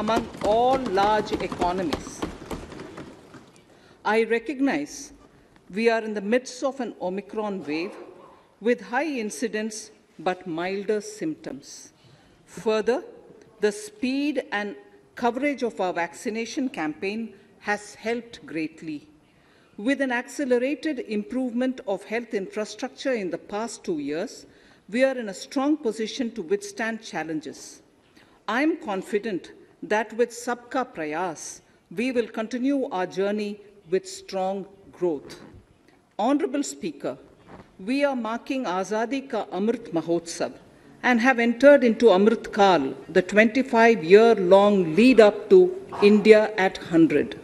among all large economies. I recognize we are in the midst of an Omicron wave with high incidence but milder symptoms. Further, the speed and coverage of our vaccination campaign has helped greatly. With an accelerated improvement of health infrastructure in the past 2 years, we are in a strong position to withstand challenges. I am confident that with Sabka Prayas, we will continue our journey with strong growth. Honorable Speaker, we are marking Azadi Ka Amrit Mahotsav and have entered into Amrit Kal, the 25-year-long lead up to India at 100.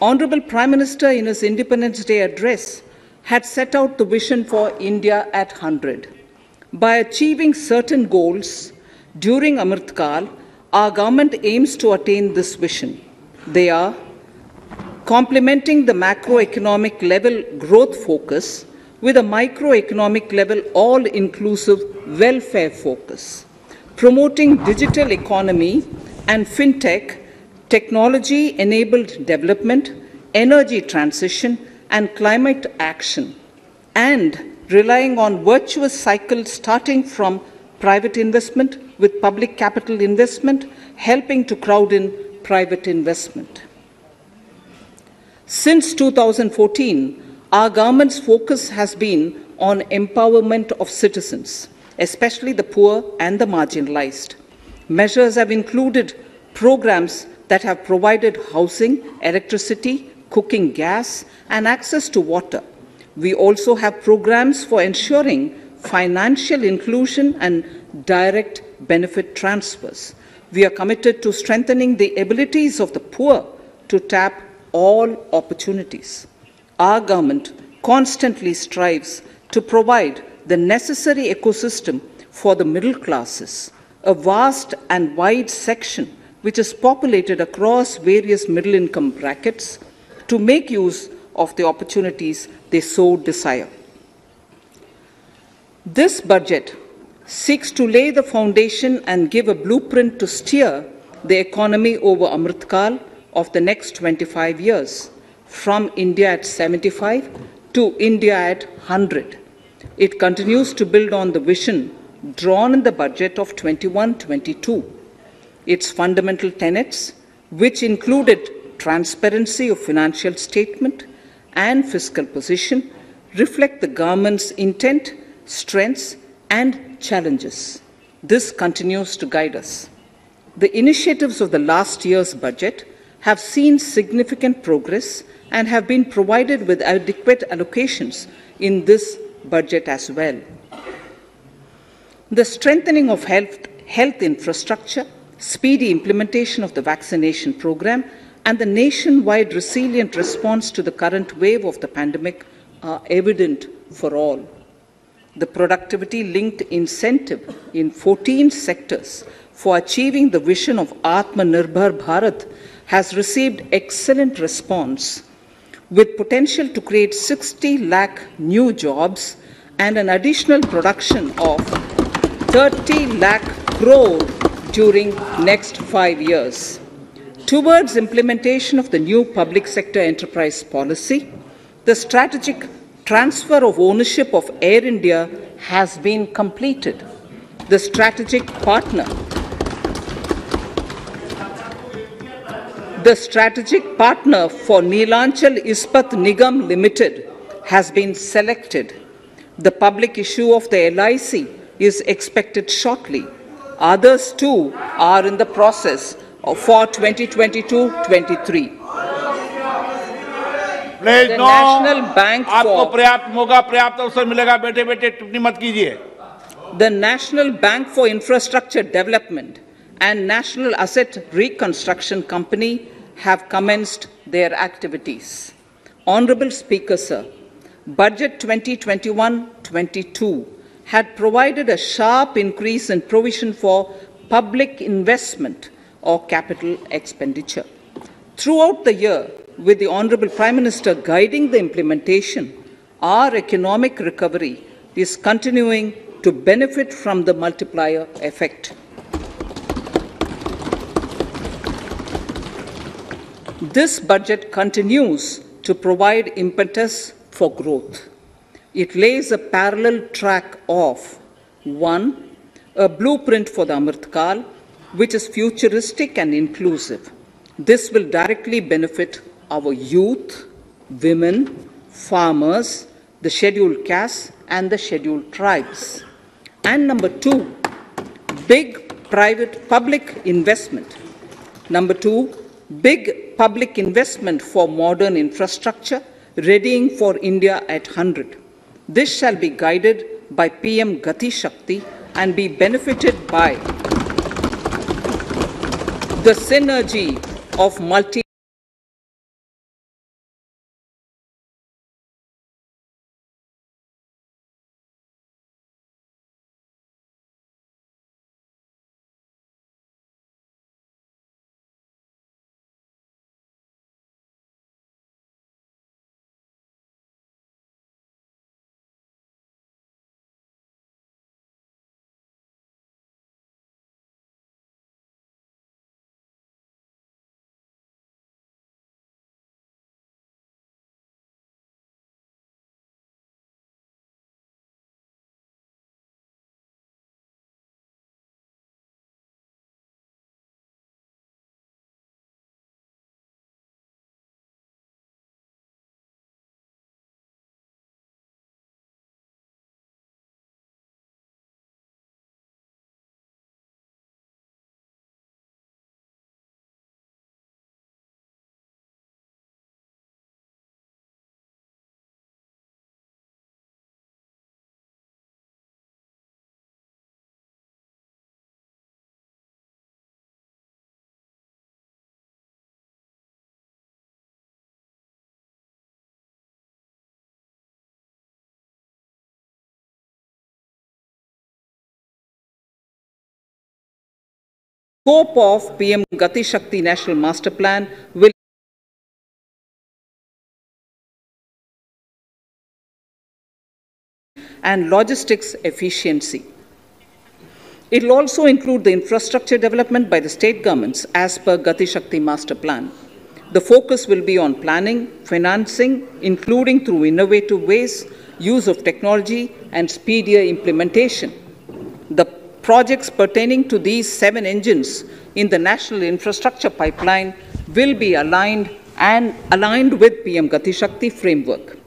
Honorable Prime Minister in his Independence Day address had set out the vision for India at 100. By achieving certain goals during Amrit Kal, our government aims to attain this vision. They are complementing the macroeconomic level growth focus with a microeconomic level all-inclusive welfare focus, promoting digital economy and fintech, technology-enabled development, energy transition, and climate action, and relying on virtuous cycles starting from private investment with public capital investment, helping to crowd in private investment. Since 2014, our government's focus has been on empowerment of citizens, especially the poor and the marginalized. Measures have included programs that have provided housing, electricity, cooking gas, and access to water. We also have programs for ensuring financial inclusion and direct benefit transfers. We are committed to strengthening the abilities of the poor to tap all opportunities. Our government constantly strives to provide the necessary ecosystem for the middle classes, a vast and wide section which is populated across various middle-income brackets, to make use of the opportunities they so desire. This budget seeks to lay the foundation and give a blueprint to steer the economy over Amrit Kal of the next 25 years, from India at 75 to India at 100. It continues to build on the vision drawn in the budget of 21-22. Its fundamental tenets, which included transparency of financial statement and fiscal position, reflect the government's intent, strengths, and challenges. This continues to guide us. The initiatives of the last year's budget have seen significant progress and have been provided with adequate allocations in this budget as well. The strengthening of health infrastructure, speedy implementation of the vaccination program, and the nationwide resilient response to the current wave of the pandemic are evident for all. The productivity-linked incentive in 14 sectors for achieving the vision of Atmanirbhar Bharat has received excellent response, with potential to create 60 lakh new jobs and an additional production of 30 lakh crore during next 5 years. Towards implementation of the new public sector enterprise policy, the strategic transfer of ownership of Air India has been completed. The strategic partner for Neelachal Ispat Nigam Limited has been selected. The public issue of the LIC is expected shortly. Others too are in the process for 2022-23. The National Bank आपको पर्याप्त मौका पर्याप्त अवसर मिलेगा बेटे बेटे टिप्पणी मत कीजिए. The National Bank for Infrastructure Development and National Asset Reconstruction Company have commenced their activities. Honorable Speaker, sir, Budget 2021-22 had provided a sharp increase in provision for public investment or capital expenditure. Throughout the year, with the Honorable Prime Minister guiding the implementation, our economic recovery is continuing to benefit from the multiplier effect. This budget continues to provide impetus for growth. It lays a parallel track of 1. A blueprint for the Amritkal, which is futuristic and inclusive. This will directly benefit our youth, women, farmers, the scheduled castes, and the scheduled tribes. And number 2, big public investment. Number 2, big public investment for modern infrastructure, readying for India at 100. This shall be guided by PM Gati Shakti and be benefited by the synergy of scope of PM Gati Shakti National Master Plan will and logistics efficiency. It will also include the infrastructure development by the state governments as per Gati Shakti Master Plan. The focus will be on planning, financing, including through innovative ways, use of technology, and speedier implementation. The projects pertaining to these 7 engines in the National Infrastructure Pipeline will be aligned with PM Gati Shakti framework.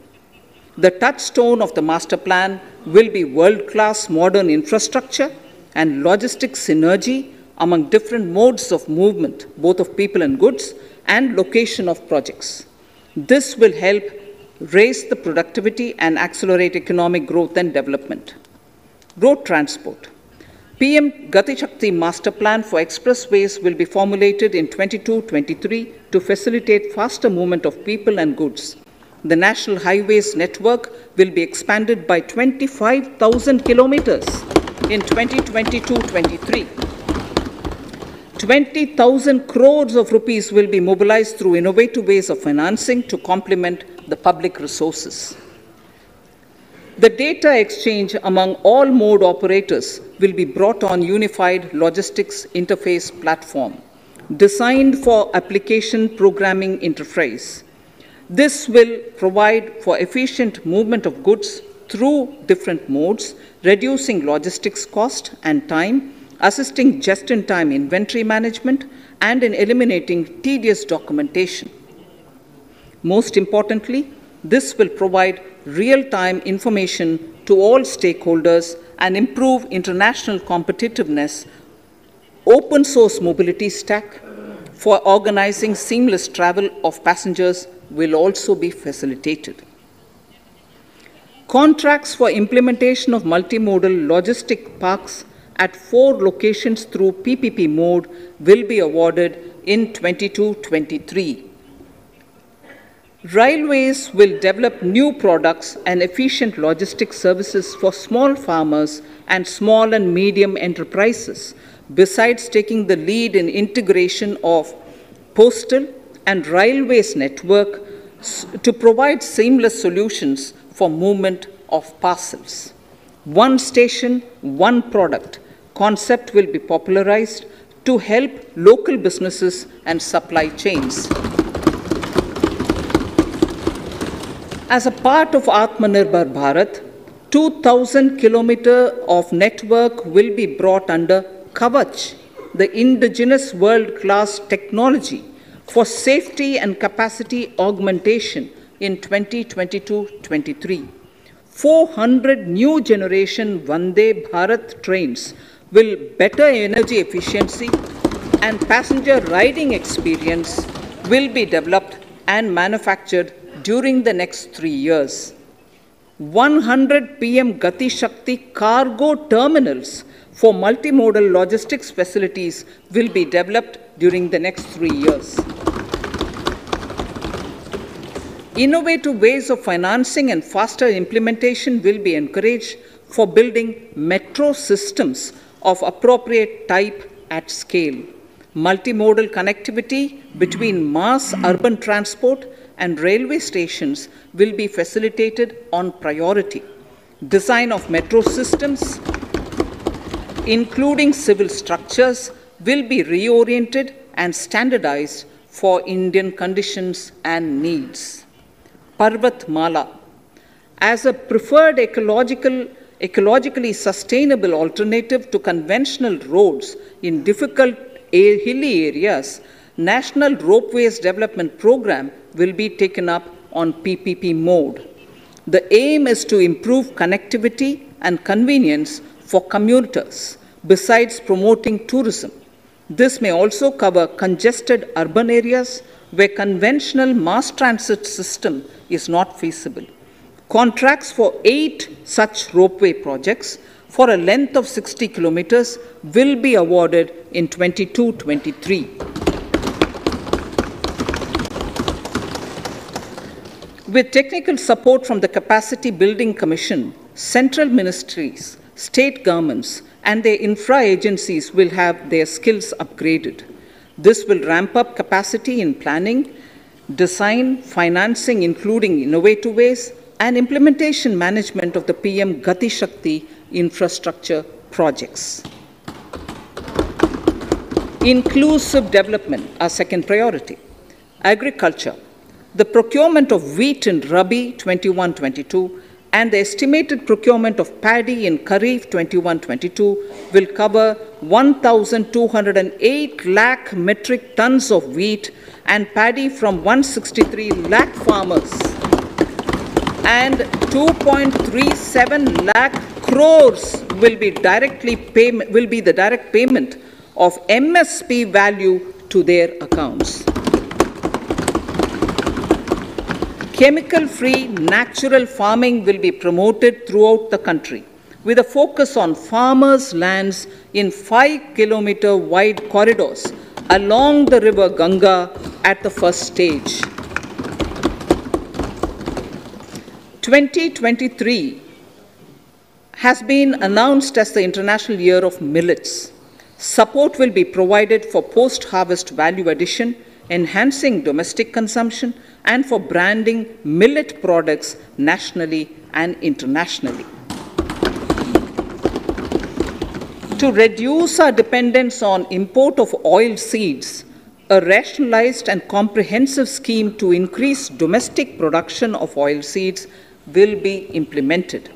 The touchstone of the master plan will be world-class modern infrastructure and logistics synergy among different modes of movement, both of people and goods, and location of projects. This will help raise the productivity and accelerate economic growth and development. Road transport. PM Gati Shakti Master Plan for expressways will be formulated in 22-23 to facilitate faster movement of people and goods. The National Highways network will be expanded by 25,000 kilometers in 2022-23. 20,000 crores of rupees will be mobilized through innovative ways of financing to complement the public resources. The data exchange among all mode operators will be brought on unified logistics interface platform, designed for application programming interface. This will provide for efficient movement of goods through different modes, reducing logistics cost and time, assisting just-in-time inventory management, and in eliminating tedious documentation. Most importantly, this will provide real-time information to all stakeholders and improve international competitiveness. Open source mobility stack for organizing seamless travel of passengers will also be facilitated. Contracts for implementation of multimodal logistic parks at 4 locations through PPP mode will be awarded in 22-23. Railways will develop new products and efficient logistics services for small farmers and small and medium enterprises, besides taking the lead in integration of postal and railways network to provide seamless solutions for movement of parcels. One station, one product concept will be popularized to help local businesses and supply chains. As a part of Atmanirbhar Bharat, 2,000 kilometers of network will be brought under Kavach, the indigenous world-class technology for safety and capacity augmentation in 2022-23. 400 new generation Vande Bharat trains will better energy efficiency and passenger riding experience will be developed and manufactured during the next 3 years. 100 PM Gati Shakti cargo terminals for multimodal logistics facilities will be developed during the next 3 years. Innovative ways of financing and faster implementation will be encouraged for building metro systems of appropriate type at scale. Multimodal connectivity between mass urban transport and railway stations will be facilitated on priority. Design of metro systems, including civil structures, will be reoriented and standardized for Indian conditions and needs. Parvat Mala, as a preferred ecologically sustainable alternative to conventional roads in difficult hilly areas, National Ropeways Development Program will be taken up on PPP mode. The aim is to improve connectivity and convenience for commuters, besides promoting tourism. This may also cover congested urban areas where conventional mass transit system is not feasible. Contracts for 8 such ropeway projects for a length of 60 kilometers will be awarded in 22-23. With technical support from the Capacity Building Commission, central ministries, state governments, and their infra agencies will have their skills upgraded. This will ramp up capacity in planning, design, financing, including innovative ways, and implementation management of the PM Gati Shakti infrastructure projects. Inclusive development, our second priority. Agriculture. The procurement of wheat in Rabi 21-22 and the estimated procurement of paddy in Kharif 21-22 will cover 1,208 lakh metric tons of wheat and paddy from 163 lakh farmers, and 2.37 lakh crores will be the direct payment of MSP value to their accounts. Chemical-free natural farming will be promoted throughout the country with a focus on farmers' lands in 5-kilometer wide corridors along the river Ganga at the first stage. 2023 has been announced as the International Year of Millets. Support will be provided for post-harvest value addition, enhancing domestic consumption, and for branding millet products nationally and internationally. To reduce our dependence on import of oil seeds, a rationalized and comprehensive scheme to increase domestic production of oil seeds will be implemented.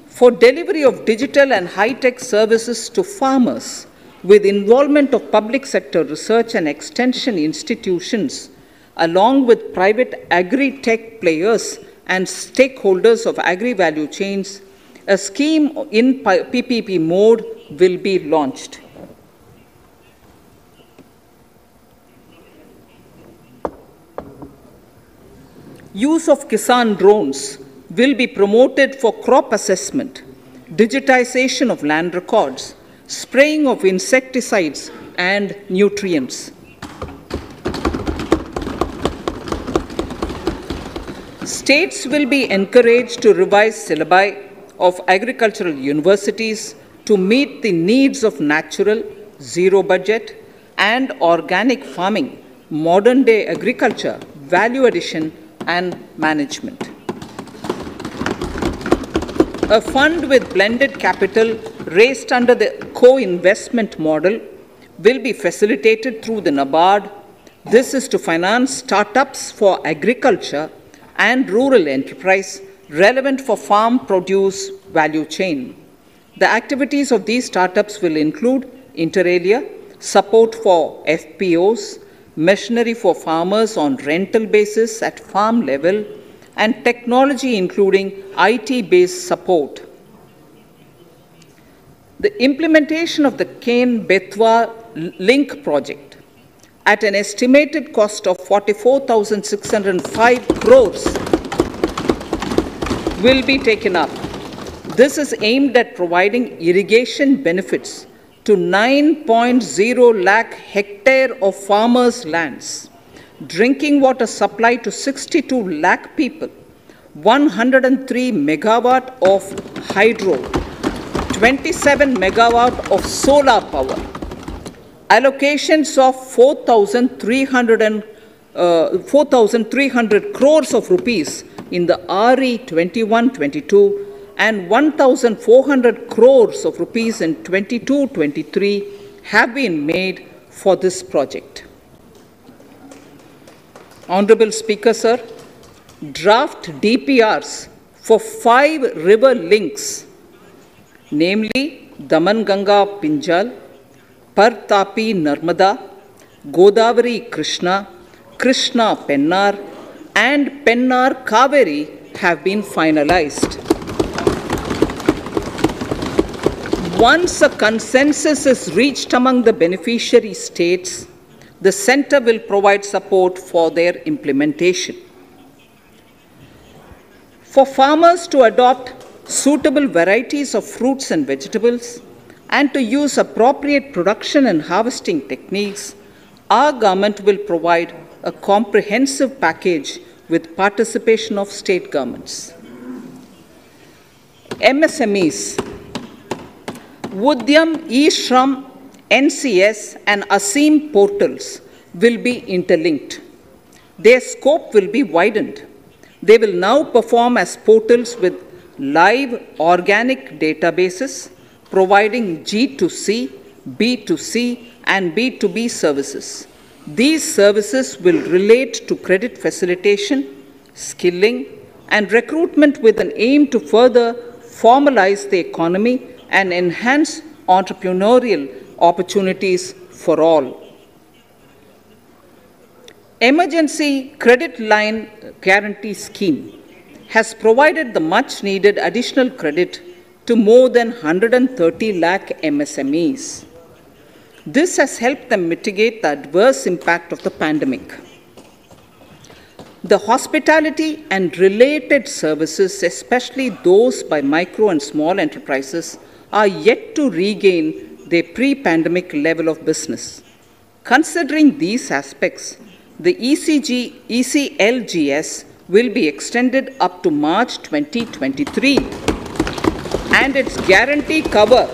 For delivery of digital and high-tech services to farmers, with involvement of public sector research and extension institutions, along with private agri-tech players and stakeholders of agri-value chains, a scheme in PPP mode will be launched. Use of Kisan drones will be promoted for crop assessment, digitization of land records, spraying of insecticides and nutrients. States will be encouraged to revise syllabi of agricultural universities to meet the needs of natural, zero budget, and organic farming, modern day agriculture, value addition, and management. A fund with blended capital raised under the co-investment model will be facilitated through the NABARD. This is to finance startups for agriculture and rural enterprise relevant for farm produce value chain. The activities of these startups will include inter alia, support for FPOs, machinery for farmers on rental basis at farm level, and technology including IT-based support. The implementation of the Ken-Betwa link project at an estimated cost of 44,605 crores will be taken up. This is aimed at providing irrigation benefits to 9.0 lakh hectare of farmers' lands, drinking water supply to 62 lakh people, 103 megawatt of hydro, 27 megawatt of solar power, allocations of 4,300 crores of rupees in the RE 21-22 and 1,400 crores of rupees in 22-23 have been made for this project. Honorable Speaker, sir, draft DPRs for 5 river links, namely Daman-Ganga Pinjal, Par-Tapi Nirmala, Godavari Krishna, Krishna Pennar, and Pennar Kaveri have been finalized. Once a consensus is reached among the beneficiary states, the Centre will provide support for their implementation. For farmers to adopt suitable varieties of fruits and vegetables and to use appropriate production and harvesting techniques, our government will provide a comprehensive package with participation of state governments. MSMEs, Udyam, eShram, NCS and ASEEM portals will be interlinked. Their scope will be widened. They will now perform as portals with live organic databases, providing G2C, B2C, and B2B services. These services will relate to credit facilitation, skilling, and recruitment with an aim to further formalize the economy and enhance entrepreneurial opportunities for all. Emergency Credit Line Guarantee Scheme has provided the much needed additional credit to more than 130 lakh MSMEs. This has helped them mitigate the adverse impact of the pandemic. The hospitality and related services, especially those by micro and small enterprises, are yet to regain their pre-pandemic level of business. Considering these aspects, the ECLGS will be extended up to March 2023, and its guarantee cover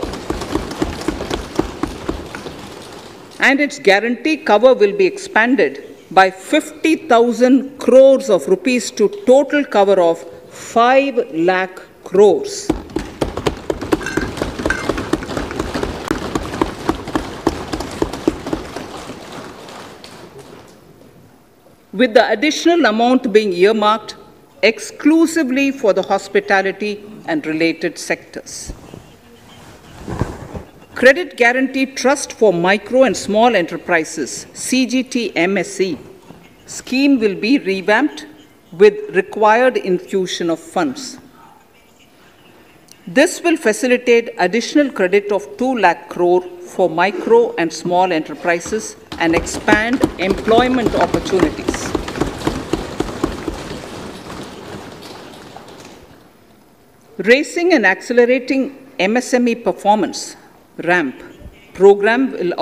will be expanded by 50,000 crores of rupees to total cover of 5 lakh crores. With the additional amount being earmarked exclusively for the hospitality and related sectors. Credit Guarantee Trust for Micro and Small Enterprises, CGT-MSE, scheme will be revamped with required infusion of funds. This will facilitate additional credit of 2 lakh crore for micro and small enterprises and expand employment opportunities. Raising and accelerating MSME performance, RAMP, program will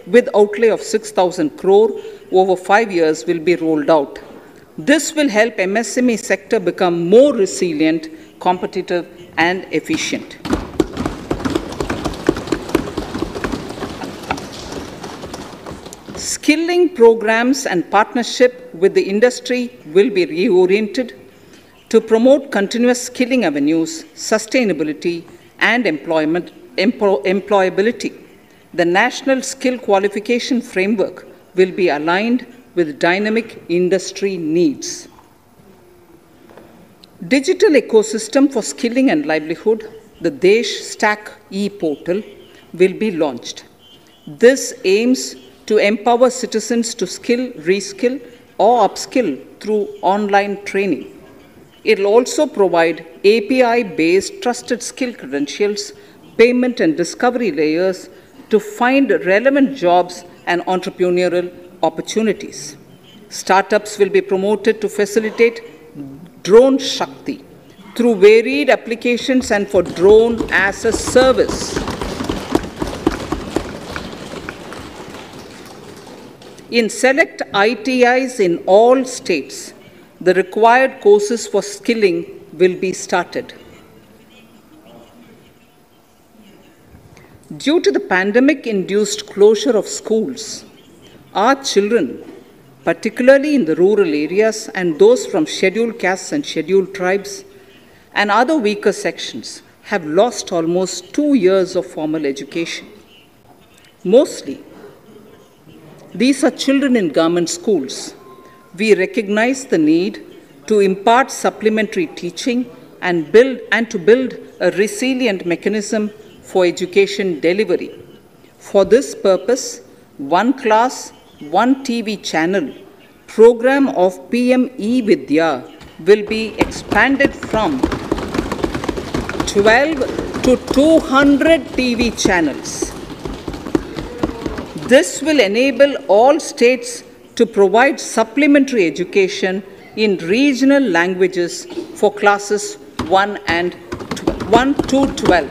with outlay of 6,000 crore over 5 years will be rolled out. This will help MSME sector become more resilient, competitive, and efficient. Skilling programs and partnership with the industry will be reoriented to promote continuous skilling avenues, sustainability, and employability. The National Skill Qualification Framework will be aligned with dynamic industry needs. Digital ecosystem for skilling and livelihood, the Desh Stack e-portal, will be launched. This aims to empower citizens to skill, reskill, or upskill through online training. It will also provide API-based trusted skill credentials, payment and discovery layers to find relevant jobs and entrepreneurial opportunities. Startups will be promoted to facilitate Drone Shakti through varied applications and for drone as a service. In select ITIs in all states, the required courses for skilling will be started. Due to the pandemic-induced closure of schools, our children, particularly in the rural areas and those from scheduled castes and scheduled tribes and other weaker sections, have lost almost 2 years of formal education. Mostly, these are children in government schools. We recognize the need to impart supplementary teaching and to build a resilient mechanism for education delivery. For this purpose, One Class, One TV channel program of PM E-Vidya will be expanded from 12 to 200 TV channels. This will enable all states to provide supplementary education in regional languages for classes 1 to 12.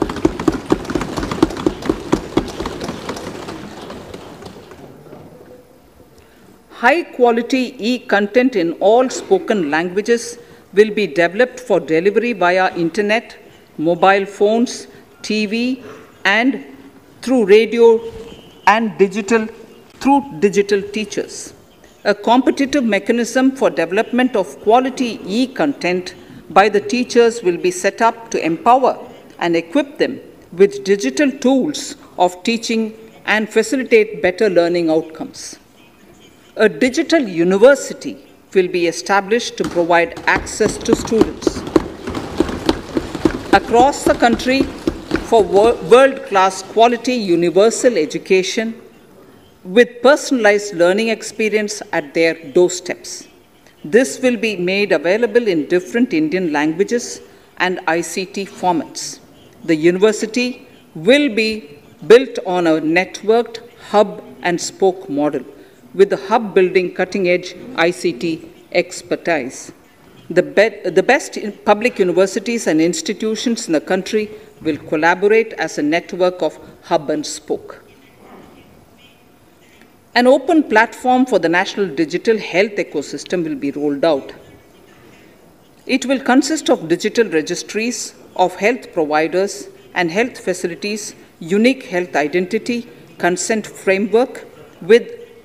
High-quality e-content in all spoken languages will be developed for delivery via internet, mobile phones, TV, and through radio and digital teachers. A competitive mechanism for development of quality e-content by the teachers will be set up to empower and equip them with digital tools of teaching and facilitate better learning outcomes. A digital university will be established to provide access to students across the country for world-class quality universal education with personalized learning experience at their doorsteps. This will be made available in different Indian languages and ICT formats. The university will be built on a networked hub and spoke model, with the hub building cutting-edge ICT expertise. The best public universities and institutions in the country will collaborate as a network of hub and spoke. An open platform for the national digital health ecosystem will be rolled out. It will consist of digital registries of health providers and health facilities, unique health identity, consent framework,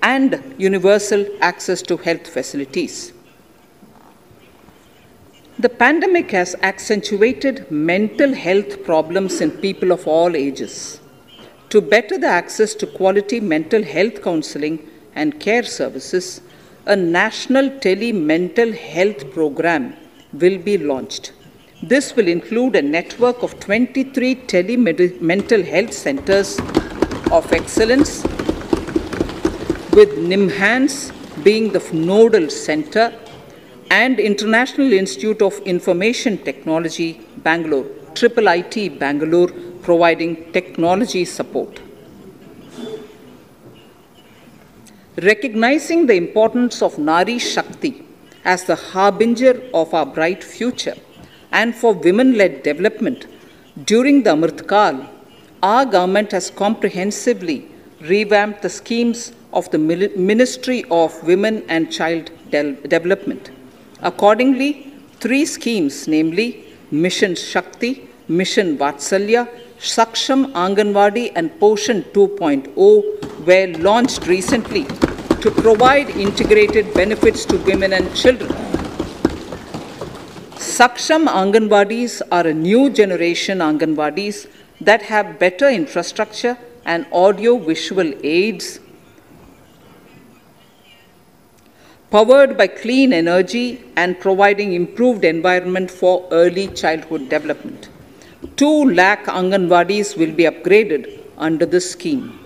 and universal access to health facilities. The pandemic has accentuated mental health problems in people of all ages. To better the access to quality mental health counseling and care services, a national tele-mental health program will be launched. This will include a network of 23 tele-mental health centers of excellence, with NIMHANS being the nodal center, and International Institute of Information Technology, Bangalore, IIIT Bangalore, providing technology support. Recognizing the importance of Nari Shakti as the harbinger of our bright future and for women-led development, during the Amrit Kal, our government has comprehensively revamped the schemes of the Ministry of Women and Child Development. Accordingly, 3 schemes, namely Mission Shakti, Mission Vatsalya, Saksham Anganwadi and Poshan 2.0 were launched recently to provide integrated benefits to women and children. Saksham Anganwadis are a new generation Anganwadis that have better infrastructure and audio-visual aids, powered by clean energy and providing improved environment for early childhood development. 2 lakh Anganwadis will be upgraded under this scheme.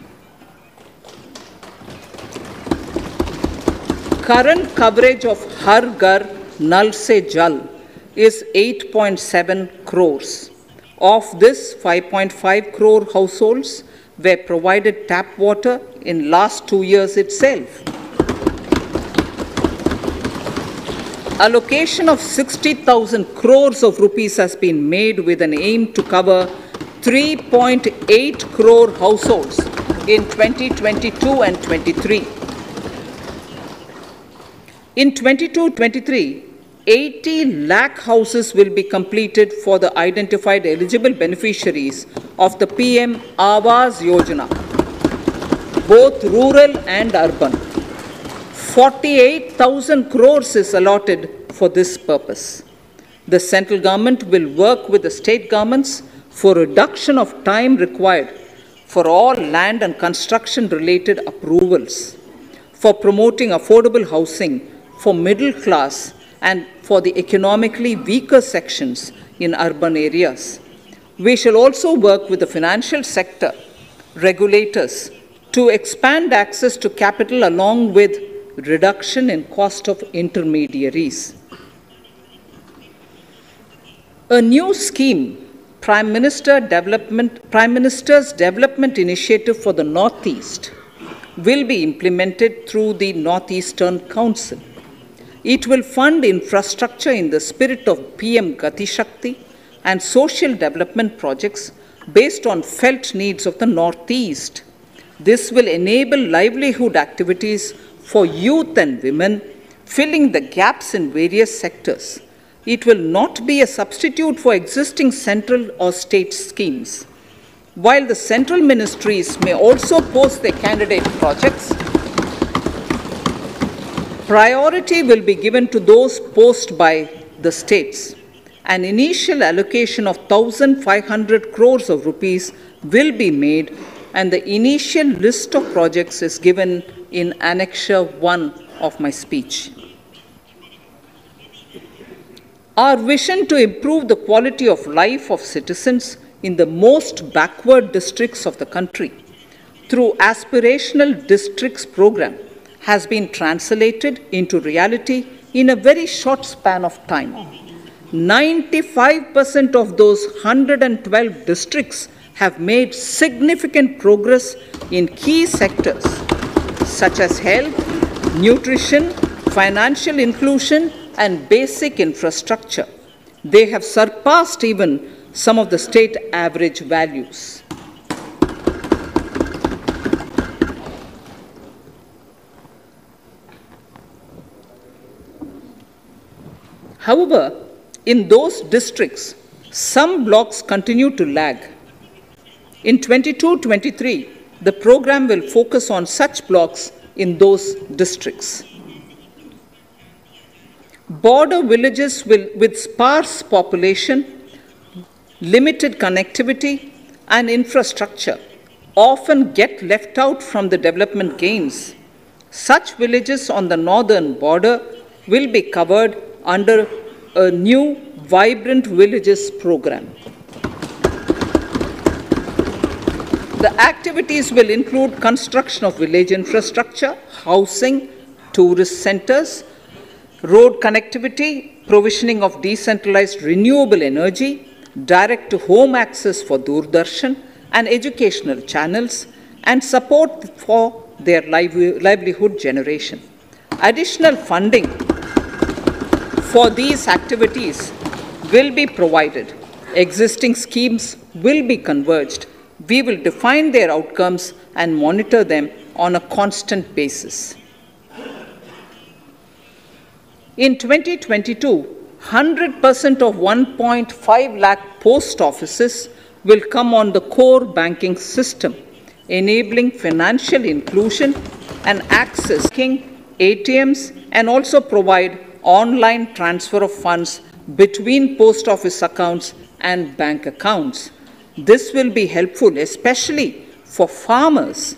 Current coverage of Har Ghar Nal Se Jal is 8.7 crores. Of this, 5.5 crore households were provided tap water in last 2 years itself. Allocation of 60,000 crores of rupees has been made with an aim to cover 3.8 crore households in 2022 and 23. In 22-23, 80 lakh houses will be completed for the identified eligible beneficiaries of the PM Awas Yojana, both rural and urban. 48,000 crores is allotted for this purpose. The central government will work with the state governments for reduction of time required for all land and construction related approvals, for promoting affordable housing for middle class and for the economically weaker sections in urban areas. We shall also work with the financial sector, regulators, to expand access to capital along with reduction in cost of intermediaries. A new scheme, Prime Minister's Development Initiative for the Northeast, will be implemented through the Northeastern Council. It will fund infrastructure in the spirit of PM Gati Shakti and social development projects based on felt needs of the Northeast. This will enable livelihood activities for youth and women, filling the gaps in various sectors. It will not be a substitute for existing central or state schemes. While the central ministries may also post their candidate projects, priority will be given to those posted by the states. An initial allocation of 1,500 crores of rupees will be made, and the initial list of projects is given in Annexure 1 of my speech. Our vision to improve the quality of life of citizens in the most backward districts of the country through Aspirational Districts program has been translated into reality in a very short span of time. 95% of those 112 districts have made significant progress in key sectors such as health, nutrition, financial inclusion, and basic infrastructure. They have surpassed even some of the state average values. However, in those districts, some blocks continue to lag. In 22-23, the program will focus on such blocks in those districts. Border villages with sparse population, limited connectivity, and infrastructure often get left out from the development gains. Such villages on the northern border will be covered under a new Vibrant Villages program. The activities will include construction of village infrastructure, housing, tourist centers, road connectivity, provisioning of decentralized renewable energy, direct-to-home access for Doordarshan and educational channels, and support for their livelihood generation. Additional funding for these activities will be provided. Existing schemes will be converged. We will define their outcomes and monitor them on a constant basis. In 2022, 100% of 1.5 lakh post offices will come on the core banking system, enabling financial inclusion and access to ATMs, and also provide online transfer of funds between post office accounts and bank accounts. This will be helpful, especially for farmers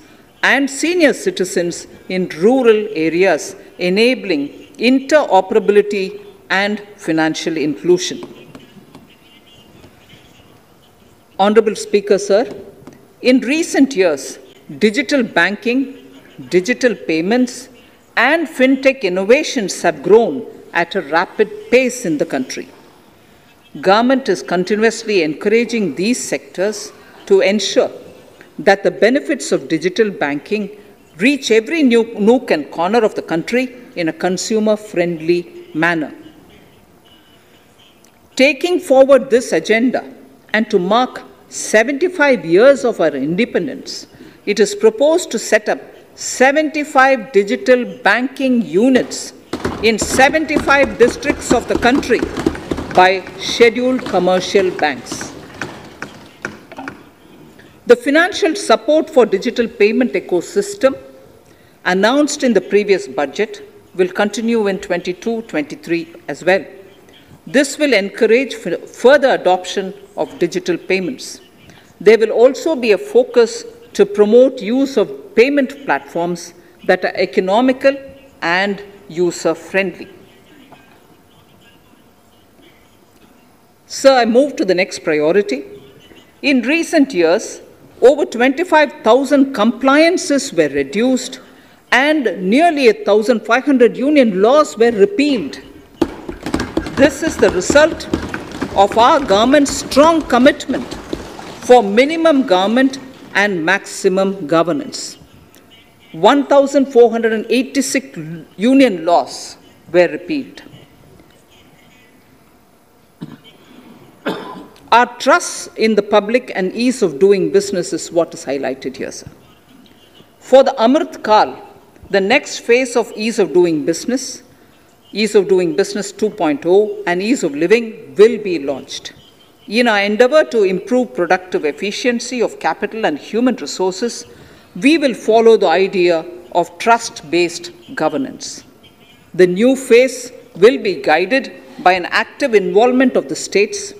and senior citizens in rural areas, enabling interoperability and financial inclusion. Honorable Speaker, sir, in recent years, digital banking, digital payments, and fintech innovations have grown at a rapid pace in the country. Government is continuously encouraging these sectors to ensure that the benefits of digital banking reach every nook and corner of the country in a consumer-friendly manner. Taking forward this agenda and to mark 75 years of our independence, it is proposed to set up 75 digital banking units in 75 districts of the country by scheduled commercial banks. The financial support for digital payment ecosystem announced in the previous budget will continue in 22-23 as well. This will encourage further adoption of digital payments. There will also be a focus to promote use of payment platforms that are economical and user-friendly. Sir, I move to the next priority. In recent years, over 25,000 compliances were reduced and nearly 1,500 union laws were repealed. This is the result of our government's strong commitment for minimum government and maximum governance. 1,486 union laws were repealed. Our trust in the public and ease of doing business is what is highlighted here, sir. For the Amrit Kal, the next phase of ease of doing business 2.0 and ease of living will be launched. In our endeavor to improve productive efficiency of capital and human resources, we will follow the idea of trust-based governance. The new phase will be guided by an active involvement of the states,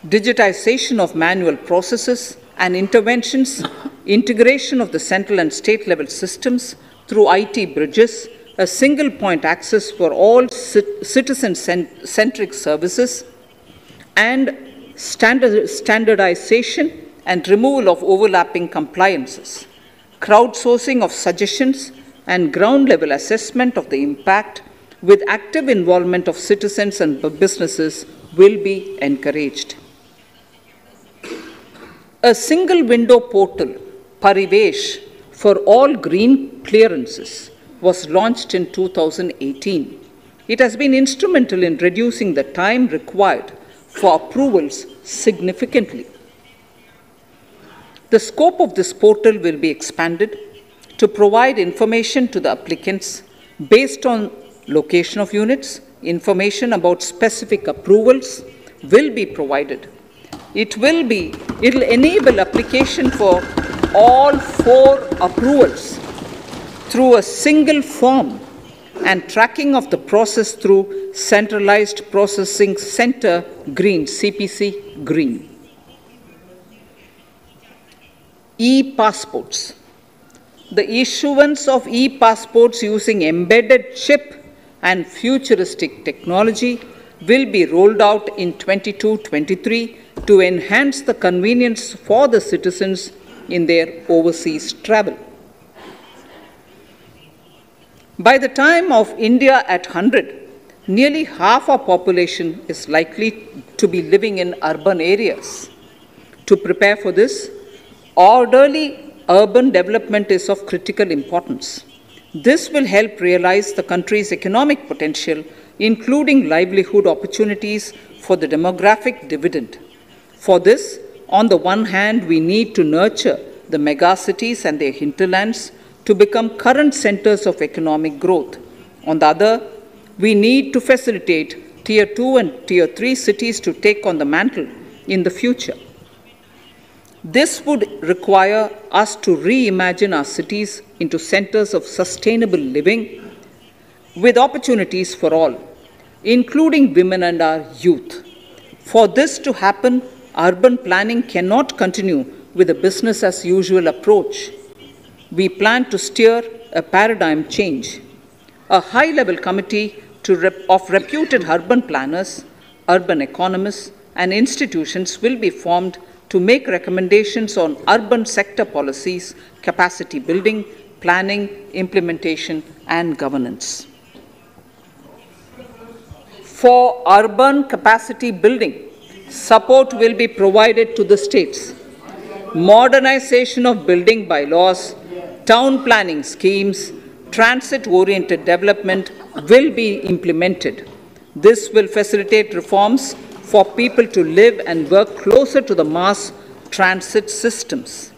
digitization of manual processes and interventions, integration of the central and state level systems through IT bridges, a single point access for all citizen-centric services, and standardization and removal of overlapping compliances. Crowdsourcing of suggestions and ground-level assessment of the impact with active involvement of citizens and businesses will be encouraged. A single window portal, Parivesh, for all green clearances was launched in 2018. It has been instrumental in reducing the time required for approvals significantly. The scope of this portal will be expanded to provide information to the applicants based on location of units. Information about specific approvals will be provided. It will enable application for all 4 approvals through a single form and tracking of the process through Centralized Processing Center Green, CPC Green. E-passports. The issuance of e-passports using embedded chip and futuristic technology will be rolled out in 22-23 to enhance the convenience for the citizens in their overseas travel. By the time of India at 100, nearly half our population is likely to be living in urban areas. To prepare for this, orderly urban development is of critical importance. This will help realize the country's economic potential, including livelihood opportunities for the demographic dividend. For this, on the one hand, we need to nurture the megacities and their hinterlands to become current centers of economic growth. On the other, we need to facilitate Tier 2 and Tier 3 cities to take on the mantle in the future. This would require us to reimagine our cities into centers of sustainable living with opportunities for all, including women and our youth. For this to happen, urban planning cannot continue with a business as usual approach. we plan to steer a paradigm change. A high-level committee of reputed urban planners, urban economists, and institutions will be formed to make recommendations on urban sector policies, capacity building, planning, implementation, and governance. For urban capacity building, support will be provided to the states. Modernization of building bylaws, town planning schemes, transit-oriented development will be implemented. This will facilitate reforms for people to live and work closer to the mass transit systems.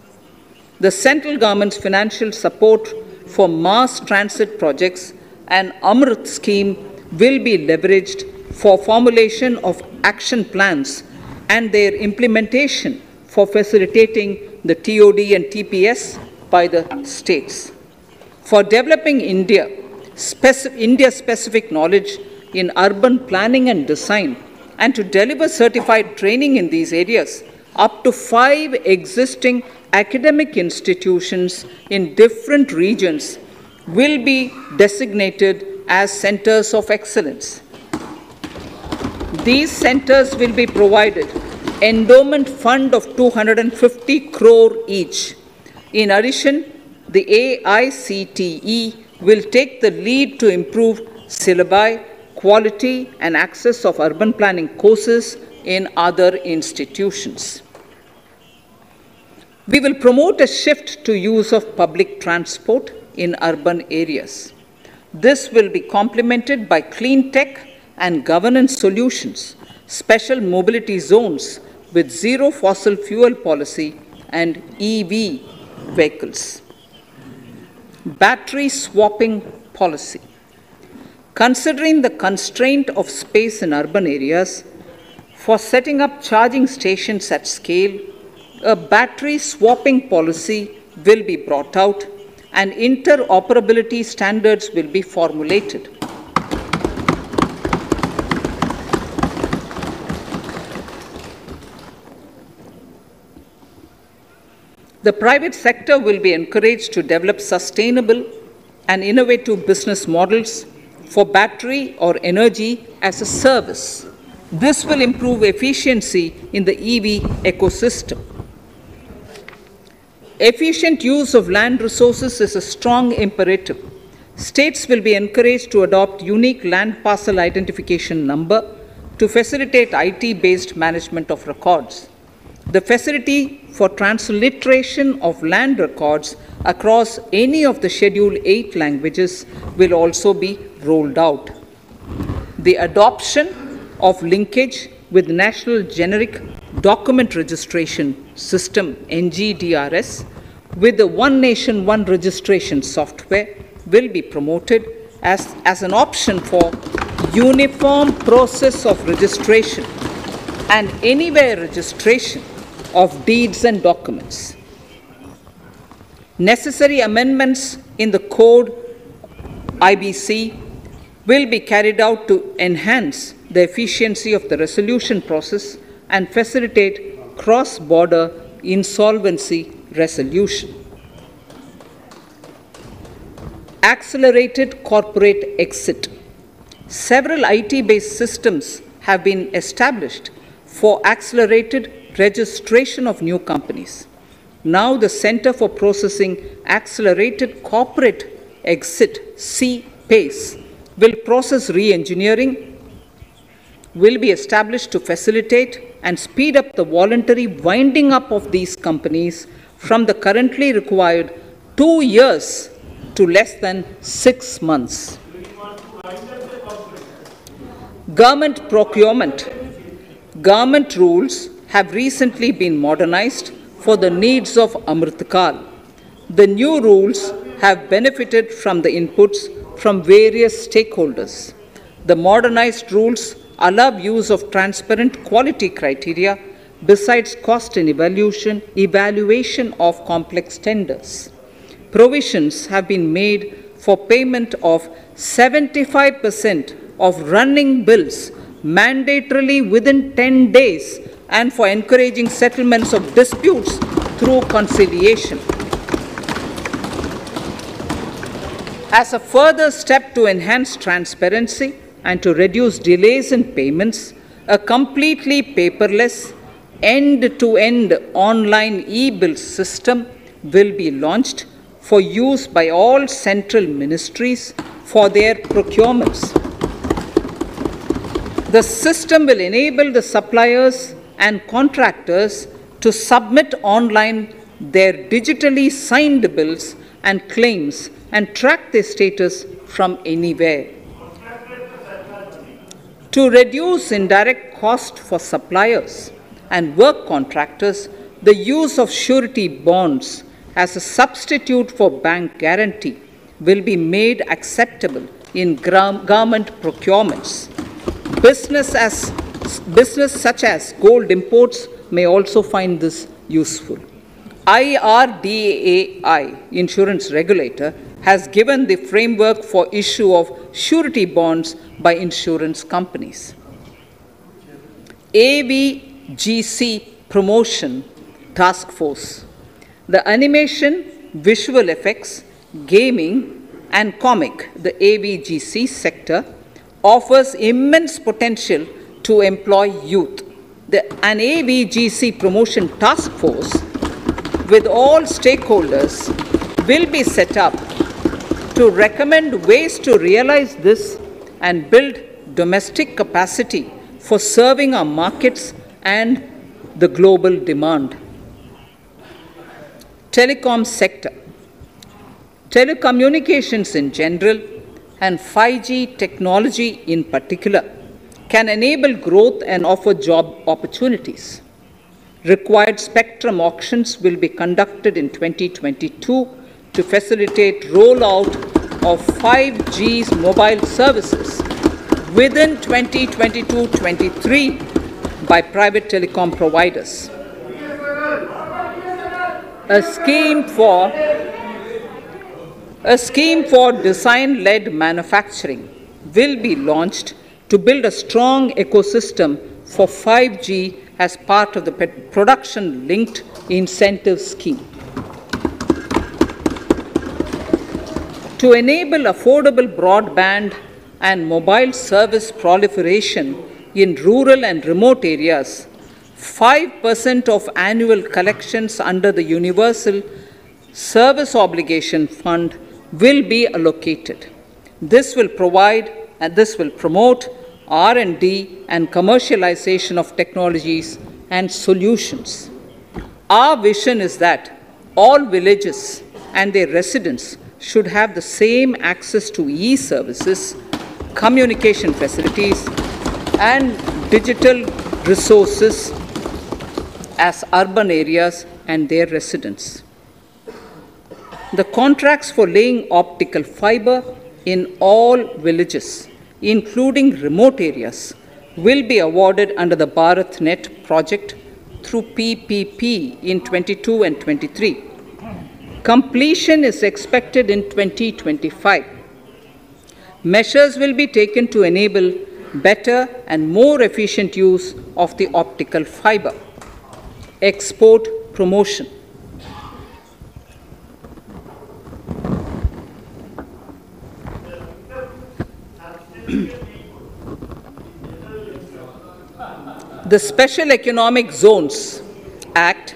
The central government's financial support for mass transit projects and Amrit scheme will be leveraged for formulation of action plans and their implementation for facilitating the TOD and TPS by the states. For developing India-specific knowledge in urban planning and design, and to deliver certified training in these areas, up to 5 existing academic institutions in different regions will be designated as centers of excellence. These centers will be provided endowment fund of 250 crore each. In addition, the AICTE will take the lead to improve syllabi, quality and access of urban planning courses in other institutions. We will promote a shift to use of public transport in urban areas. This will be complemented by clean tech and governance solutions, special mobility zones with zero fossil fuel policy and EV vehicles. Battery swapping policy. Considering the constraint of space in urban areas, for setting up charging stations at scale, a battery swapping policy will be brought out and interoperability standards will be formulated. The private sector will be encouraged to develop sustainable and innovative business models for battery or energy as a service. This will improve efficiency in the EV ecosystem. Efficient use of land resources is a strong imperative. States will be encouraged to adopt unique land parcel identification number to facilitate IT-based management of records. The facility for transliteration of land records across any of the Schedule 8 languages will also be rolled out. The adoption of linkage with National Generic Document Registration System (NGDRS) with the One Nation, One Registration software will be promoted as an option for uniform process of registration and anywhere registration of deeds and documents. Necessary amendments in the code IBC will be carried out to enhance the efficiency of the resolution process and facilitate cross-border insolvency resolution. Accelerated corporate exit. Several IT-based systems have been established for accelerated registration of new companies. Now the Center for Processing Accelerated Corporate Exit, CPACE, will process re-engineering, will be established to facilitate and speed up the voluntary winding up of these companies from the currently required 2 years to less than 6 months. Government procurement. Government rules have recently been modernized for the needs of Amritkal. The new rules have benefited from the inputs from various stakeholders. The modernized rules allow use of transparent quality criteria besides cost and evaluation of complex tenders. Provisions have been made for payment of 75% of running bills mandatorily within 10 days and for encouraging settlements of disputes through conciliation. As a further step to enhance transparency and to reduce delays in payments, a completely paperless, end-to-end online e-bill system will be launched for use by all central ministries for their procurements. The system will enable the suppliers and contractors to submit online their digitally signed bills and claims and track their status from anywhere. To reduce indirect cost for suppliers and work contractors, the use of surety bonds as a substitute for bank guarantee will be made acceptable in government procurements. Business such as gold imports may also find this useful. IRDAI, insurance regulator, has given the framework for issue of surety bonds by insurance companies. AVGC Promotion Task Force. The animation, visual effects, gaming, and comic, the AVGC sector, offers immense potential to employ youth. An AVGC Promotion Task Force with all stakeholders will be set up to recommend ways to realize this and build domestic capacity for serving our markets and the global demand. Telecom sector. Telecommunications in general and 5G technology in particular can enable growth and offer job opportunities. Required spectrum auctions will be conducted in 2022 to facilitate rollout of 5G's mobile services within 2022-23 by private telecom providers. A scheme for design-led manufacturing will be launched to build a strong ecosystem for 5G as part of the production-linked incentive scheme. To enable affordable broadband and mobile service proliferation in rural and remote areas, 5% of annual collections under the Universal Service Obligation Fund will be allocated. This will promote R&D and commercialization of technologies and solutions. Our vision is that all villages and their residents should have the same access to e-services, communication facilities, and digital resources as urban areas and their residents. The contracts for laying optical fiber in all villages, including remote areas, will be awarded under the BharatNet project through PPP in 22 and 23. Completion is expected in 2025. Measures will be taken to enable better and more efficient use of the optical fiber. Export promotion. The Special Economic Zones Act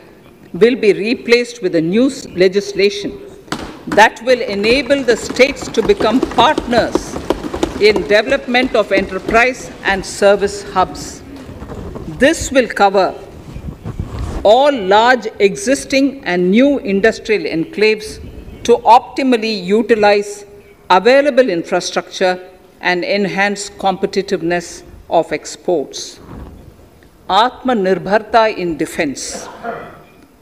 will be replaced with a new legislation that will enable the states to become partners in development of enterprise and service hubs. This will cover all large existing and new industrial enclaves to optimally utilize available infrastructure and enhance competitiveness of exports. Atmanirbharta in defense.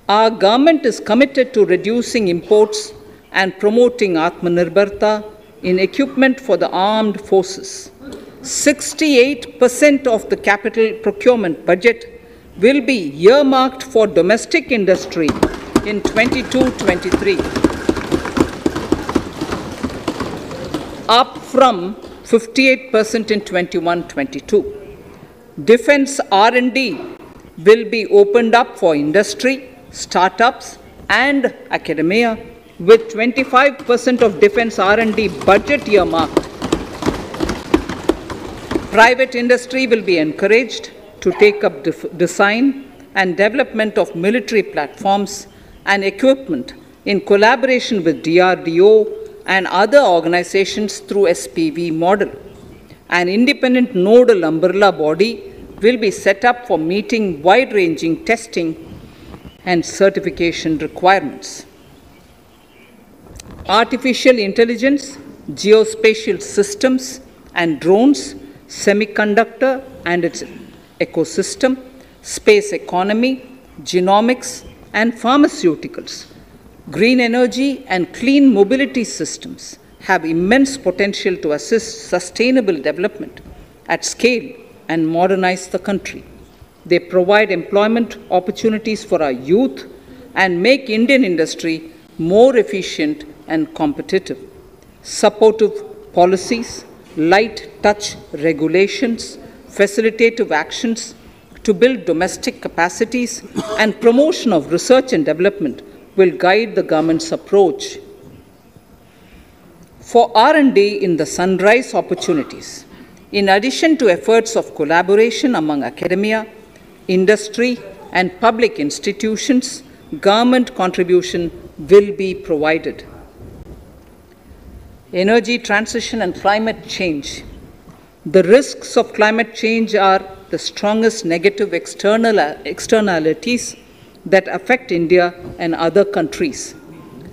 Our government is committed to reducing imports and promoting Atmanirbharta in equipment for the armed forces. 68% of the capital procurement budget will be earmarked for domestic industry in 22-23, up from 58% in 21-22. Defense R&D will be opened up for industry, startups, and academia with 25% of defense R&D budget earmarked. Private industry will be encouraged to take up design and development of military platforms and equipment in collaboration with DRDO and other organizations through SPV model. An independent nodal umbrella body will be set up for meeting wide-ranging testing and certification requirements. Artificial intelligence, geospatial systems and drones, semiconductor and its ecosystem, space economy, genomics and pharmaceuticals, green energy and clean mobility systems have immense potential to assist sustainable development at scale and modernize the country. They provide employment opportunities for our youth and make Indian industry more efficient and competitive. Supportive policies, light touch regulations, facilitative actions to build domestic capacities and promotion of research and development will guide the government's approach. For R&D in the sunrise opportunities, in addition to efforts of collaboration among academia, industry and public institutions, government contribution will be provided. Energy transition and climate change. The risks of climate change are the strongest negative externalities that affect India and other countries.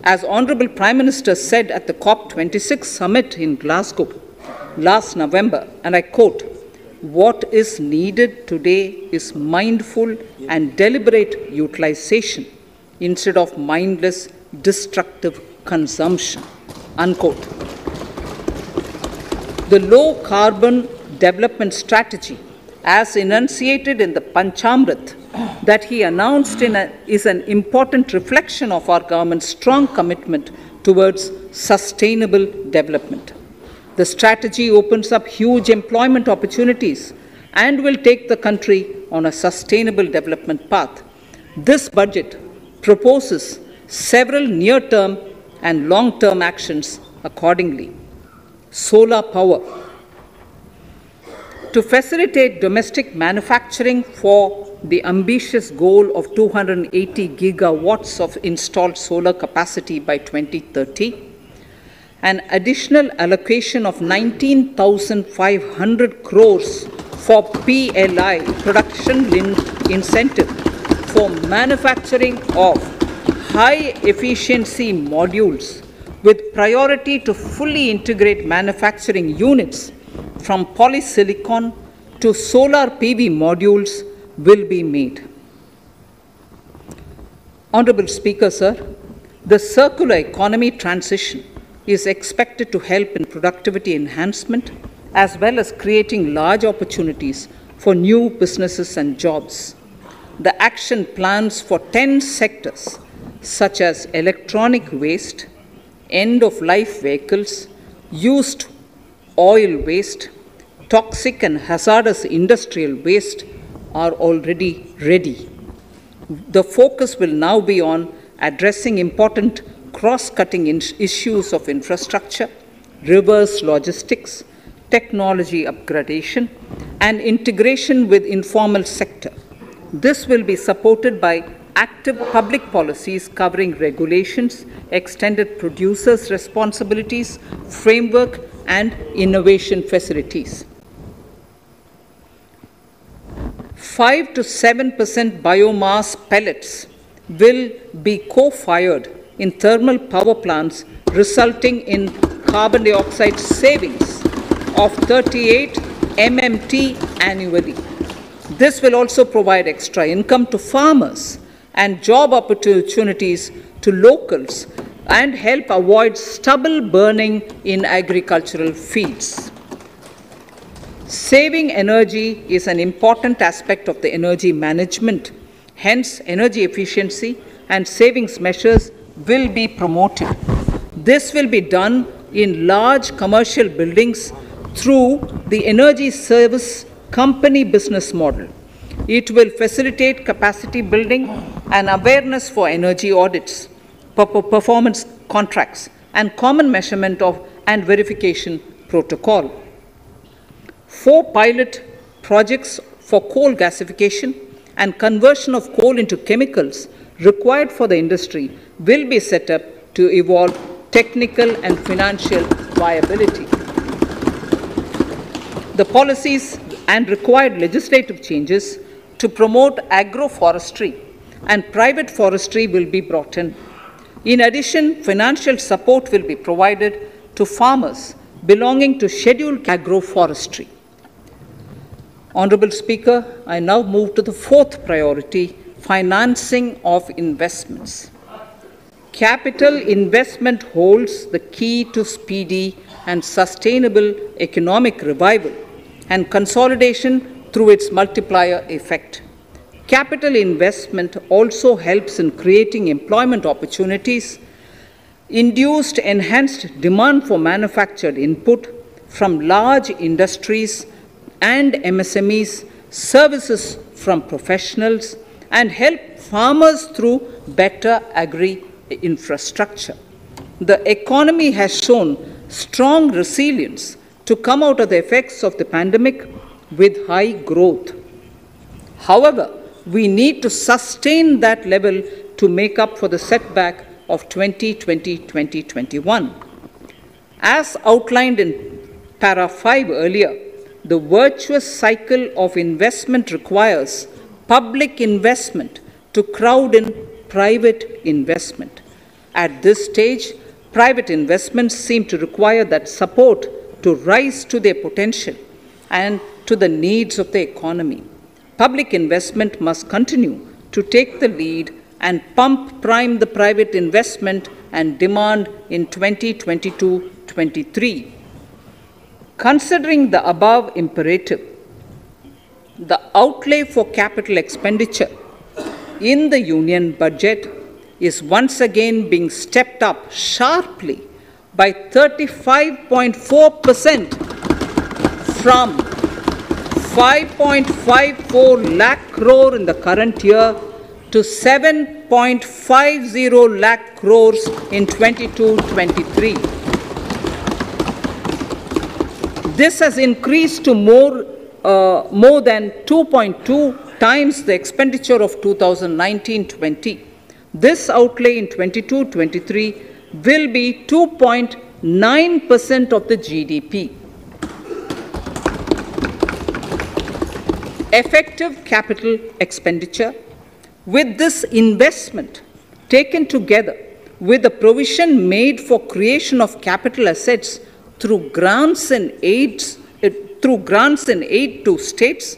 As Honorable Prime Minister said at the COP26 summit in Glasgow last November, and I quote, "What is needed today is mindful and deliberate utilization instead of mindless, destructive consumption," unquote. The low-carbon development strategy, as enunciated in the Panchamrit that he announced is an important reflection of our government's strong commitment towards sustainable development. The strategy opens up huge employment opportunities and will take the country on a sustainable development path. This budget proposes several near-term and long-term actions accordingly. Solar power. To facilitate domestic manufacturing for the ambitious goal of 280 gigawatts of installed solar capacity by 2030, an additional allocation of 19,500 crores for PLI, production-linked incentive, for manufacturing of high-efficiency modules with priority to fully integrate manufacturing units from polysilicon to solar PV modules will be made. Honorable Speaker, sir, the circular economy transition is expected to help in productivity enhancement as well as creating large opportunities for new businesses and jobs. The action plans for 10 sectors such as electronic waste, end-of-life vehicles, used oil waste, toxic and hazardous industrial waste are already ready. The focus will now be on addressing important cross-cutting issues of infrastructure, reverse logistics, technology upgradation, and integration with informal sector. This will be supported by active public policies covering regulations, extended producers' responsibilities, framework, and innovation facilities. 5 to 7% biomass pellets will be co-fired in thermal power plants, resulting in carbon dioxide savings of 38 MMT annually. This will also provide extra income to farmers and job opportunities to locals and help avoid stubble burning in agricultural fields. Saving energy is an important aspect of the energy management. Hence, energy efficiency and savings measures will be promoted. This will be done in large commercial buildings through the energy service company business model. It will facilitate capacity building and awareness for energy audits. performance contracts, and common measurement of and verification protocol. 4 pilot projects for coal gasification and conversion of coal into chemicals required for the industry will be set up to evolve technical and financial viability. The policies and required legislative changes to promote agroforestry and private forestry will be brought in. In addition, financial support will be provided to farmers belonging to scheduled agroforestry. Honorable Speaker, I now move to the 4th priority, financing of investments. Capital investment holds the key to speedy and sustainable economic revival and consolidation through its multiplier effect. Capital investment also helps in creating employment opportunities, induced enhanced demand for manufactured input from large industries and MSMEs, services from professionals, and help farmers through better agri-infrastructure. The economy has shown strong resilience to come out of the effects of the pandemic with high growth. However, we need to sustain that level to make up for the setback of 2020-2021. As outlined in para 5 earlier, the virtuous cycle of investment requires public investment to crowd in private investment. At this stage, private investments seem to require that support to rise to their potential and to the needs of the economy. Public investment must continue to take the lead and prime the private investment and demand in 2022-23. Considering the above imperative, the outlay for capital expenditure in the Union budget is once again being stepped up sharply by 35.4% from 5.54 lakh crore in the current year to 7.50 lakh crores in 22-23. This has increased to more than 2.2 times the expenditure of 2019-20. This outlay in 22-23 will be 2.9% of the GDP. Effective capital expenditure, with this investment taken together with the provision made for creation of capital assets through grants and aid to states,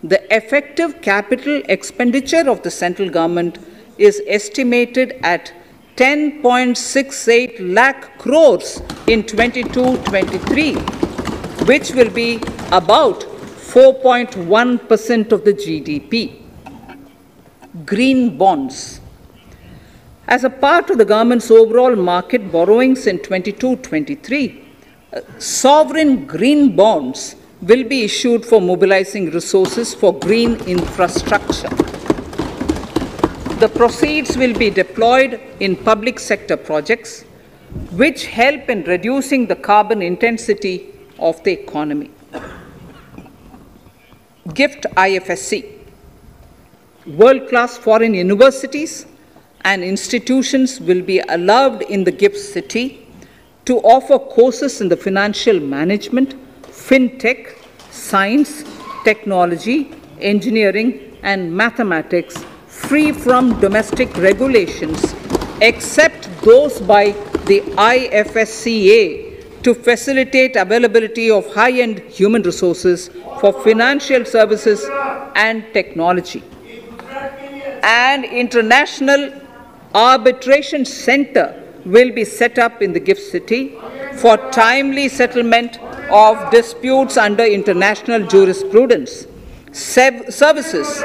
the effective capital expenditure of the central government is estimated at 10.68 lakh crores in 22-23, which will be about 4.1% of the GDP. Green bonds. As a part of the government's overall market borrowings in 22-23, sovereign green bonds will be issued for mobilizing resources for green infrastructure. The proceeds will be deployed in public sector projects, which help in reducing the carbon intensity of the economy. GIFT IFSC. World-class foreign universities and institutions will be allowed in the GIFT city to offer courses in the financial management, fintech, science, technology, engineering, and mathematics free from domestic regulations, except those by the IFSCA, to facilitate availability of high-end human resources for financial services and technology. An international arbitration center will be set up in the GIFT city for timely settlement of disputes under international jurisprudence. Services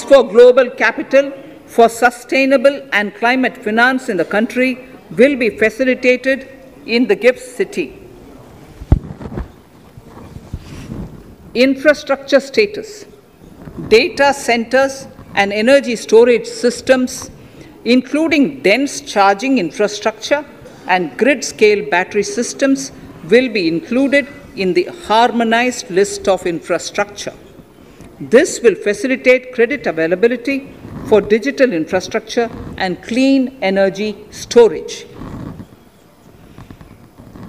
for global capital for sustainable and climate finance in the country will be facilitated in the GIFT city. Infrastructure status. Data centers and energy storage systems including dense charging infrastructure and grid-scale battery systems, will be included in the harmonized list of infrastructure. This will facilitate credit availability for digital infrastructure and clean energy storage.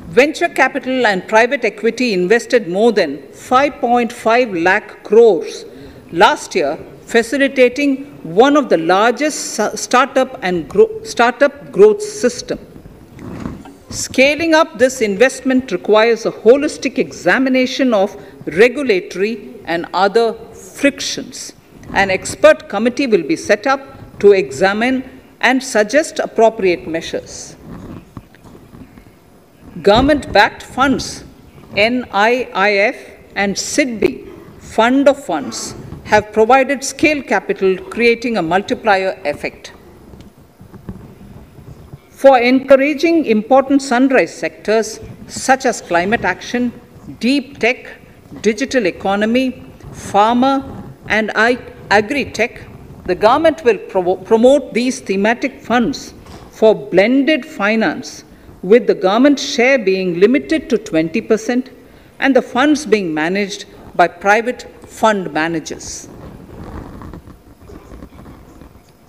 Venture capital and private equity invested more than 5.5 lakh crores last year, facilitating one of the largest startup growth system. Scaling up this investment requires a holistic examination of regulatory and other frictions. An expert committee will be set up to examine and suggest appropriate measures. Government-backed funds, NIIF and SIDBI, Fund of Funds, have provided scale capital, creating a multiplier effect. For encouraging important sunrise sectors such as climate action, deep tech, digital economy, pharma, and agri-tech, the government will promote these thematic funds for blended finance, with the government share being limited to 20% and the funds being managed by private fund managers.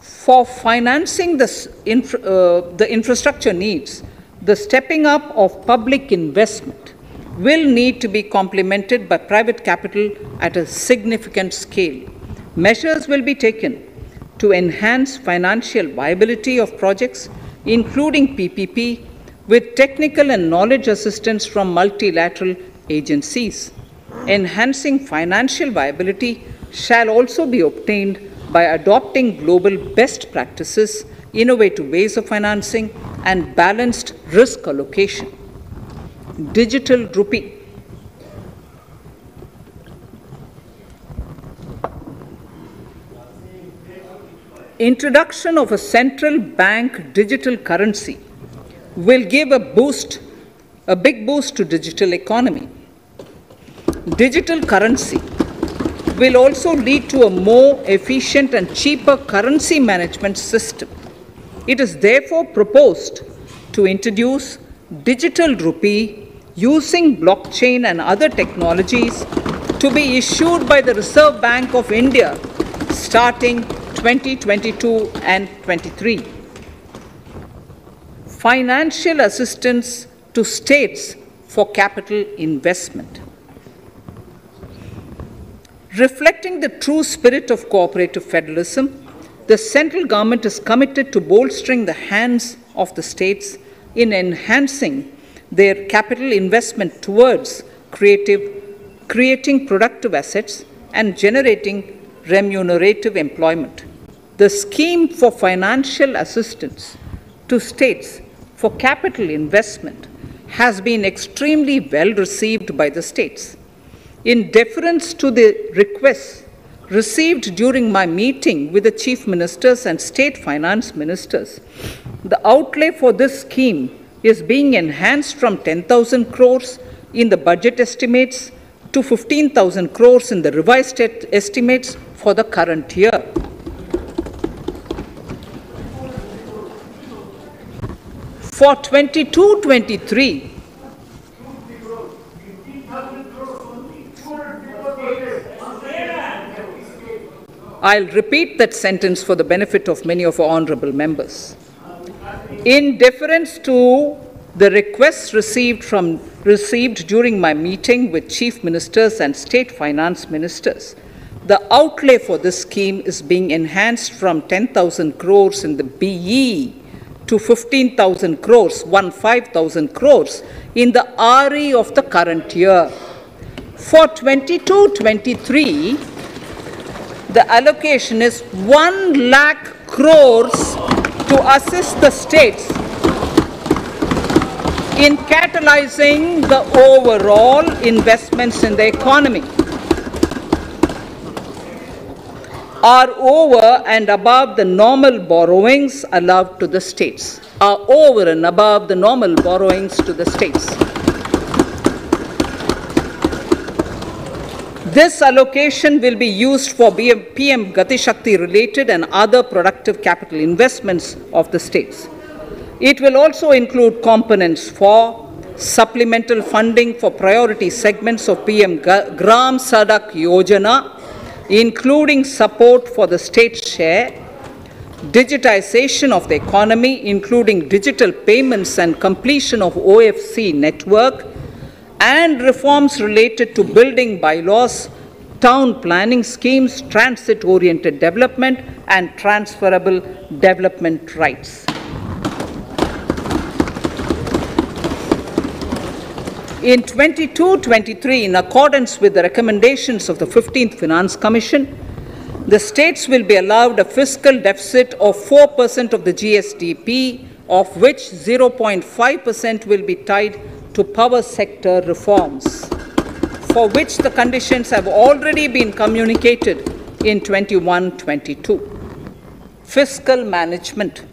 For financing the infrastructure needs, the stepping up of public investment will need to be complemented by private capital at a significant scale. Measures will be taken to enhance financial viability of projects, including PPP, with technical and knowledge assistance from multilateral agencies. Enhancing financial viability shall also be obtained by adopting global best practices, innovative ways of financing, and balanced risk allocation. Digital rupee. Introduction of a central bank digital currency will give a big boost to digital economy. Digital currency will also lead to a more efficient and cheaper currency management system. It is therefore proposed to introduce digital rupee using blockchain and other technologies to be issued by the Reserve Bank of India starting 2022 and 23. Financial assistance to states for capital investment. Reflecting the true spirit of cooperative federalism, the central government is committed to bolstering the hands of the states in enhancing their capital investment towards creating productive assets and generating remunerative employment. The scheme for financial assistance to states for capital investment has been extremely well received by the states. In deference to the requests received during my meeting with the chief ministers and state finance ministers, the outlay for this scheme is being enhanced from 10,000 crores in the budget estimates to 15,000 crores in the revised estimates for the current year. For 22-23, I'll repeat that sentence for the benefit of many of our honorable members. In deference to the requests received during my meeting with chief ministers and state finance ministers, the outlay for this scheme is being enhanced from 10,000 crores in the BE to 15,000 crores, 15,000 crores in the RE of the current year. For 22-23, the allocation is 1 lakh crores to assist the states in catalyzing the overall investments in the economy. Are over and above the normal borrowings allowed to the states. Are over and above the normal borrowings to the states. This allocation will be used for PM Gati Shakti related and other productive capital investments of the states. It will also include components for supplemental funding for priority segments of PM Gram Sadak Yojana, including support for the state share, digitization of the economy, including digital payments and completion of OFC network, and reforms related to building bylaws, town planning schemes, transit-oriented development, and transferable development rights. In 22-23, in accordance with the recommendations of the 15th Finance Commission, the states will be allowed a fiscal deficit of 4% of the GSDP, of which 0.5% will be tied to power sector reforms, for which the conditions have already been communicated in 21-22. Fiscal management.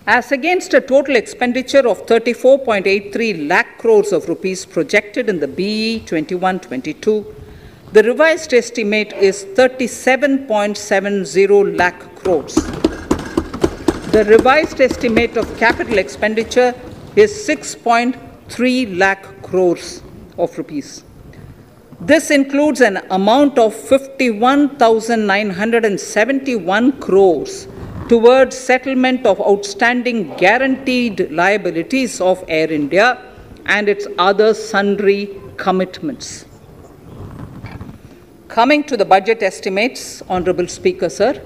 As against a total expenditure of 34.83 lakh crores of rupees projected in the BE 21-22, the revised estimate is 37.70 lakh crores. The revised estimate of capital expenditure is 6.3 lakh crores of rupees. This includes an amount of 51,971 crores towards settlement of outstanding guaranteed liabilities of Air India and its other sundry commitments. Coming to the budget estimates, Honorable Speaker, sir,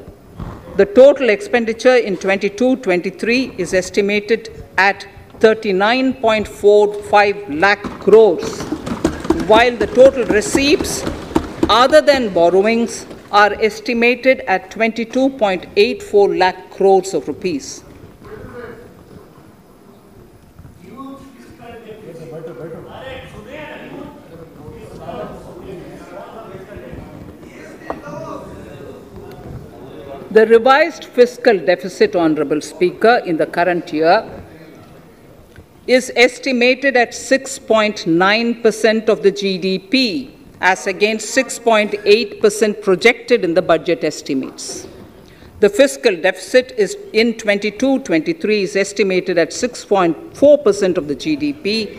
the total expenditure in 22-23 is estimated at 39.45 lakh crores, while the total receipts other than borrowings are estimated at 22.84 lakh crores of rupees. The revised fiscal deficit, Honorable Speaker, in the current year is estimated at 6.9% of the GDP, as against 6.8% projected in the budget estimates. The fiscal deficit is in 22-23 is estimated at 6.4% of the GDP,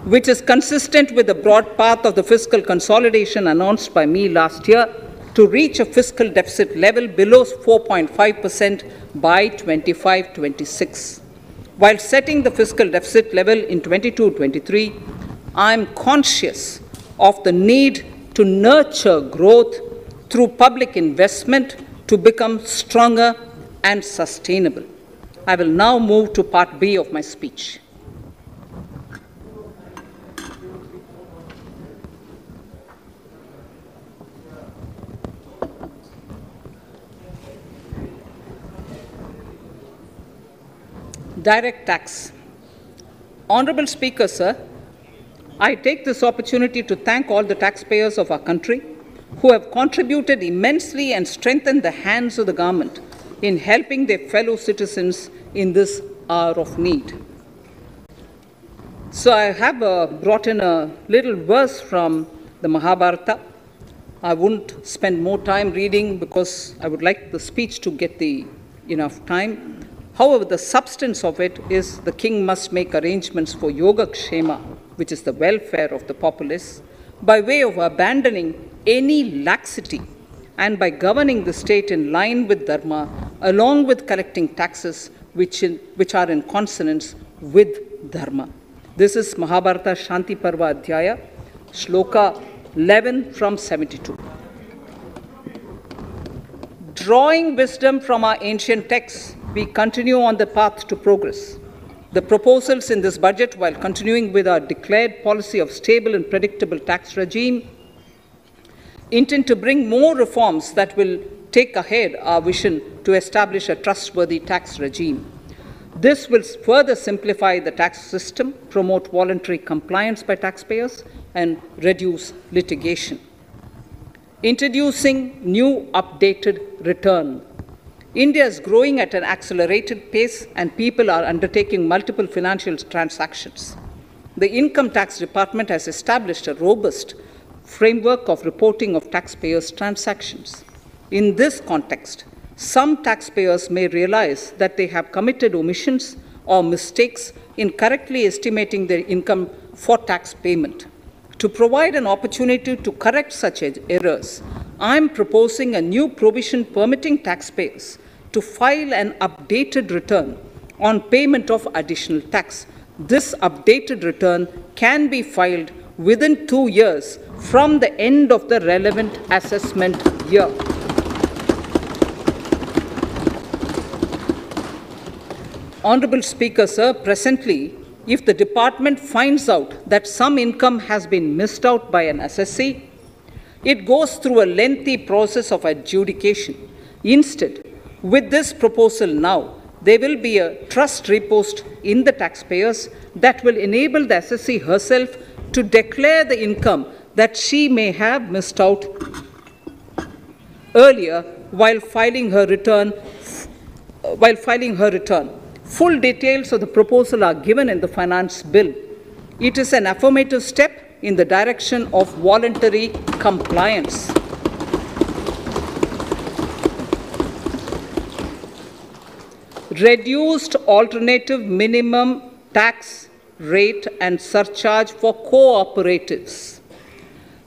which is consistent with the broad path of the fiscal consolidation announced by me last year to reach a fiscal deficit level below 4.5% by 25-26. While setting the fiscal deficit level in 22-23, I am conscious of the need to nurture growth through public investment to become stronger and sustainable. I will now move to Part B of my speech. Direct tax. Honorable Speaker, sir, I take this opportunity to thank all the taxpayers of our country who have contributed immensely and strengthened the hands of the government in helping their fellow citizens in this hour of need. So I have brought in a little verse from the Mahabharata. I won't spend more time reading because I would like the speech to get enough time. However, the substance of it is the king must make arrangements for yoga kshema, which is the welfare of the populace, by way of abandoning any laxity and by governing the state in line with dharma, along with collecting taxes which are in consonance with dharma. This is Mahabharata Shanti Parva Adhyaya, Shloka 11 from 72. Drawing wisdom from our ancient texts, we continue on the path to progress. The proposals in this budget, while continuing with our declared policy of stable and predictable tax regime, intend to bring more reforms that will take ahead our vision to establish a trustworthy tax regime. This will further simplify the tax system, promote voluntary compliance by taxpayers, and reduce litigation. Introducing new updated return. India is growing at an accelerated pace and people are undertaking multiple financial transactions. The Income Tax Department has established a robust framework of reporting of taxpayers' transactions. In this context, some taxpayers may realize that they have committed omissions or mistakes in correctly estimating their income for tax payment. To provide an opportunity to correct such errors, I am proposing a new provision permitting taxpayers to file an updated return on payment of additional tax. This updated return can be filed within 2 years from the end of the relevant assessment year. Honorable Speaker, sir, presently, if the department finds out that some income has been missed out by an assessee, it goes through a lengthy process of adjudication. Instead, with this proposal now, there will be a trust repost in the taxpayers that will enable the assessee herself to declare the income that she may have missed out earlier while filing her return. Full details of the proposal are given in the finance bill. It is an affirmative step in the direction of voluntary compliance. Reduced alternative minimum tax rate and surcharge for cooperatives.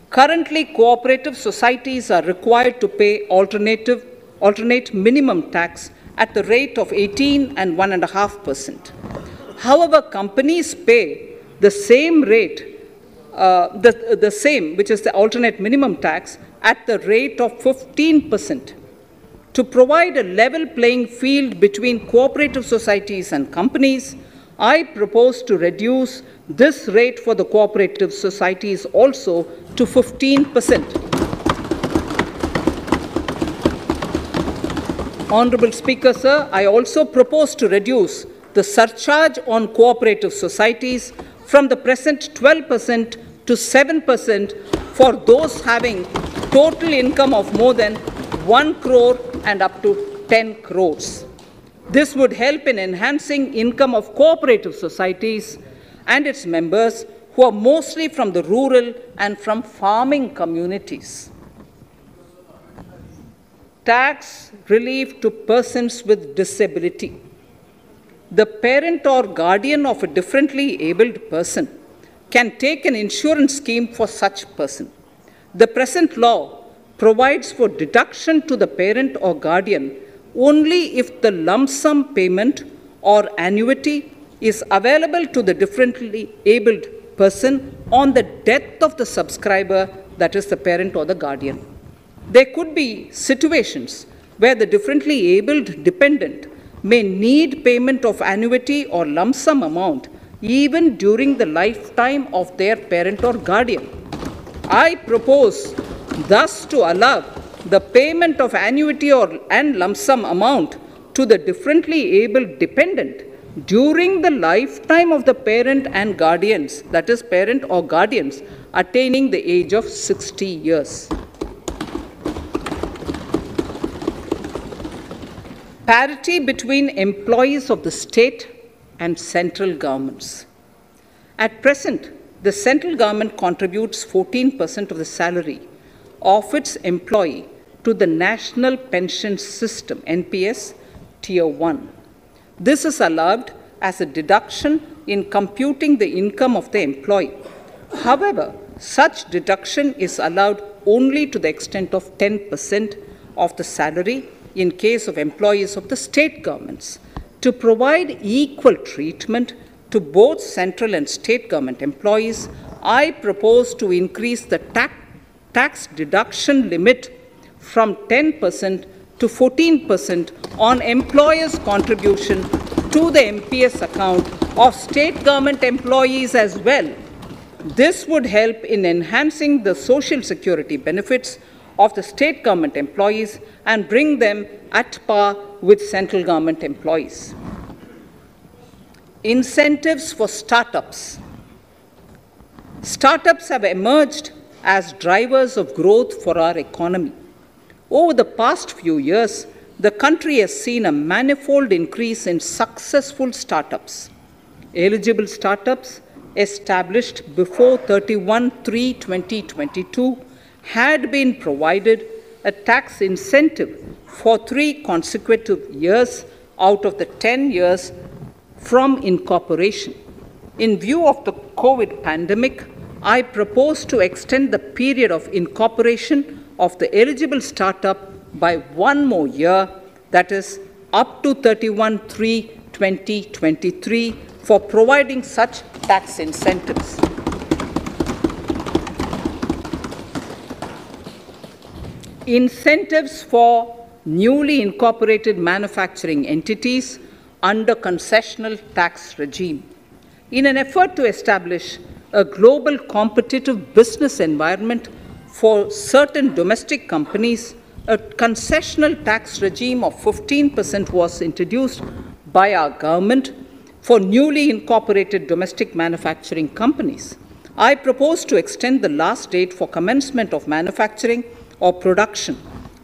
Currently, cooperative societies are required to pay alternate minimum tax at the rate of 18 and 1.5%. However, companies pay the same rate, the same, which is the alternate minimum tax, at the rate of 15%. To provide a level playing field between cooperative societies and companies, I propose to reduce this rate for the cooperative societies also to 15%. Honorable Speaker, sir, I also propose to reduce the surcharge on cooperative societies from the present 12% to 7% for those having total income of more than 1 crore and up to 10 crores. This would help in enhancing income of cooperative societies and its members who are mostly from the rural and from farming communities. Tax relief to persons with disability. The parent or guardian of a differently abled person can take an insurance scheme for such person. The present law provides for deduction to the parent or guardian only if the lump sum payment or annuity is available to the differently abled person on the death of the subscriber, that is the parent or the guardian. There could be situations where the differently abled dependent may need payment of annuity or lump sum amount even during the lifetime of their parent or guardian. I propose thus to allow the payment of annuity and lump sum amount to the differently abled dependent during the lifetime of the parent and guardians, that is parent or guardians, attaining the age of 60 years. Parity between employees of the state and central governments. At present, the central government contributes 14% of the salary of its employee to the National Pension System, NPS, Tier 1. This is allowed as a deduction in computing the income of the employee. However, such deduction is allowed only to the extent of 10% of the salary in case of employees of the state governments. To provide equal treatment to both central and state government employees, I propose to increase the tax deduction limit from 10% to 14% on employers' contribution to the MPS account of state government employees as well. This would help in enhancing the social security benefits of the state government employees and bring them at par with central government employees. Incentives for startups. Startups have emerged as drivers of growth for our economy. Over the past few years, the country has seen a manifold increase in successful startups. Eligible startups established before 31/3/2022 had been provided a tax incentive for 3 consecutive years out of the 10 years from incorporation. In view of the COVID pandemic, I propose to extend the period of incorporation of the eligible startup by 1 more year, that is, up to 31/3/2023, for providing such tax incentives. Incentives for newly incorporated manufacturing entities under concessional tax regime. In an effort to establish a global competitive business environment for certain domestic companies, a concessional tax regime of 15% was introduced by our government for newly incorporated domestic manufacturing companies. I propose to extend the last date for commencement of manufacturing or production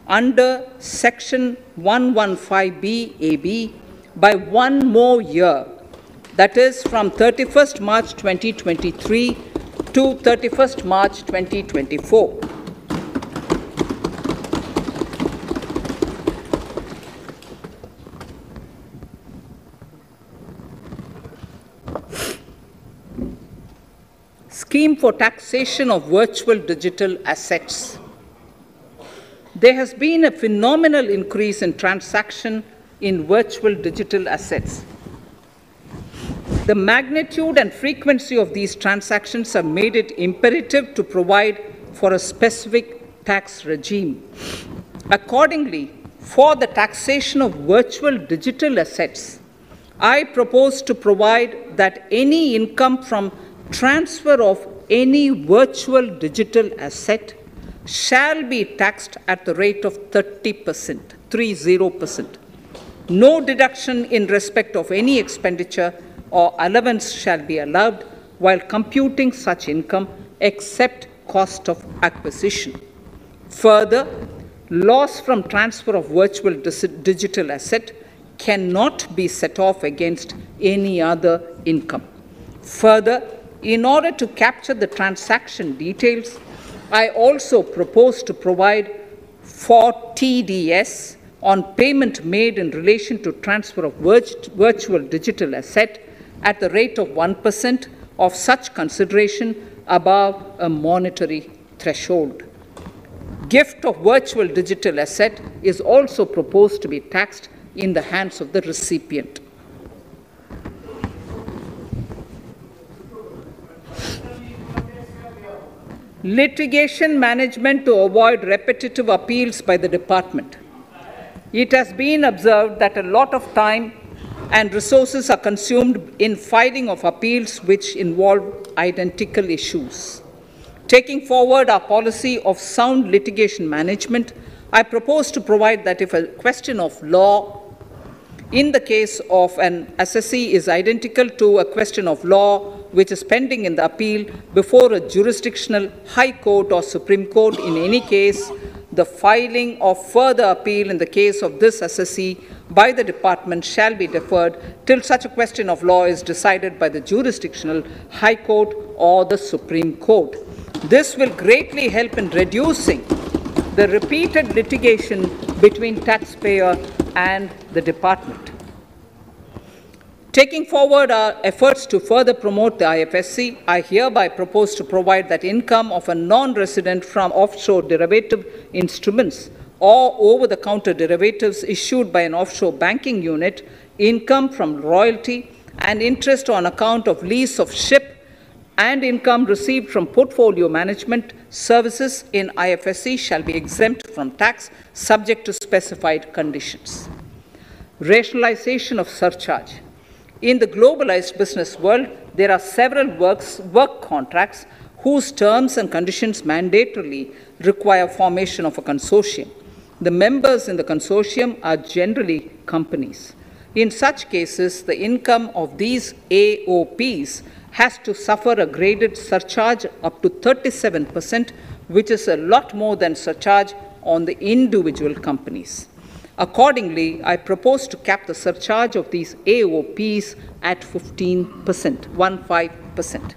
under Section 115B(ab) by 1 more year, that is, from 31st March 2023 to 31st March 2024. Scheme for taxation of virtual digital assets. There has been a phenomenal increase in transaction in virtual digital assets. The magnitude and frequency of these transactions have made it imperative to provide for a specific tax regime. Accordingly, for the taxation of virtual digital assets, I propose to provide that any income from transfer of any virtual digital asset shall be taxed at the rate of 30%. No deduction in respect of any expenditure or allowance shall be allowed while computing such income except cost of acquisition. Further, loss from transfer of virtual digital asset cannot be set off against any other income. Further, in order to capture the transaction details, I also propose to provide for TDS on payment made in relation to transfer of virtual digital asset at the rate of 1% of such consideration above a monetary threshold. Gift of virtual digital asset is also proposed to be taxed in the hands of the recipient. Litigation management to avoid repetitive appeals by the department. It has been observed that a lot of time and resources are consumed in filing of appeals which involve identical issues. Taking forward our policy of sound litigation management, I propose to provide that if a question of law in the case of an assessee is identical to a question of law which is pending in the appeal before a jurisdictional high court or Supreme Court, in any case, the filing of further appeal in the case of this assessee by the department shall be deferred till such a question of law is decided by the jurisdictional high court or the Supreme Court. This will greatly help in reducing the repeated litigation between taxpayer and the department. Taking forward our efforts to further promote the IFSC, I hereby propose to provide that income of a non-resident from offshore derivative instruments or over-the-counter derivatives issued by an offshore banking unit, income from royalty and interest on account of lease of ship, and income received from portfolio management services in IFSC shall be exempt from tax subject to specified conditions. Rationalization of surcharge. In the globalized business world, there are several work contracts whose terms and conditions mandatorily require formation of a consortium. The members in the consortium are generally companies. In such cases, the income of these AOPs has to suffer a graded surcharge up to 37%, which is a lot more than surcharge on the individual companies. Accordingly, I propose to cap the surcharge of these AOPs at 15%.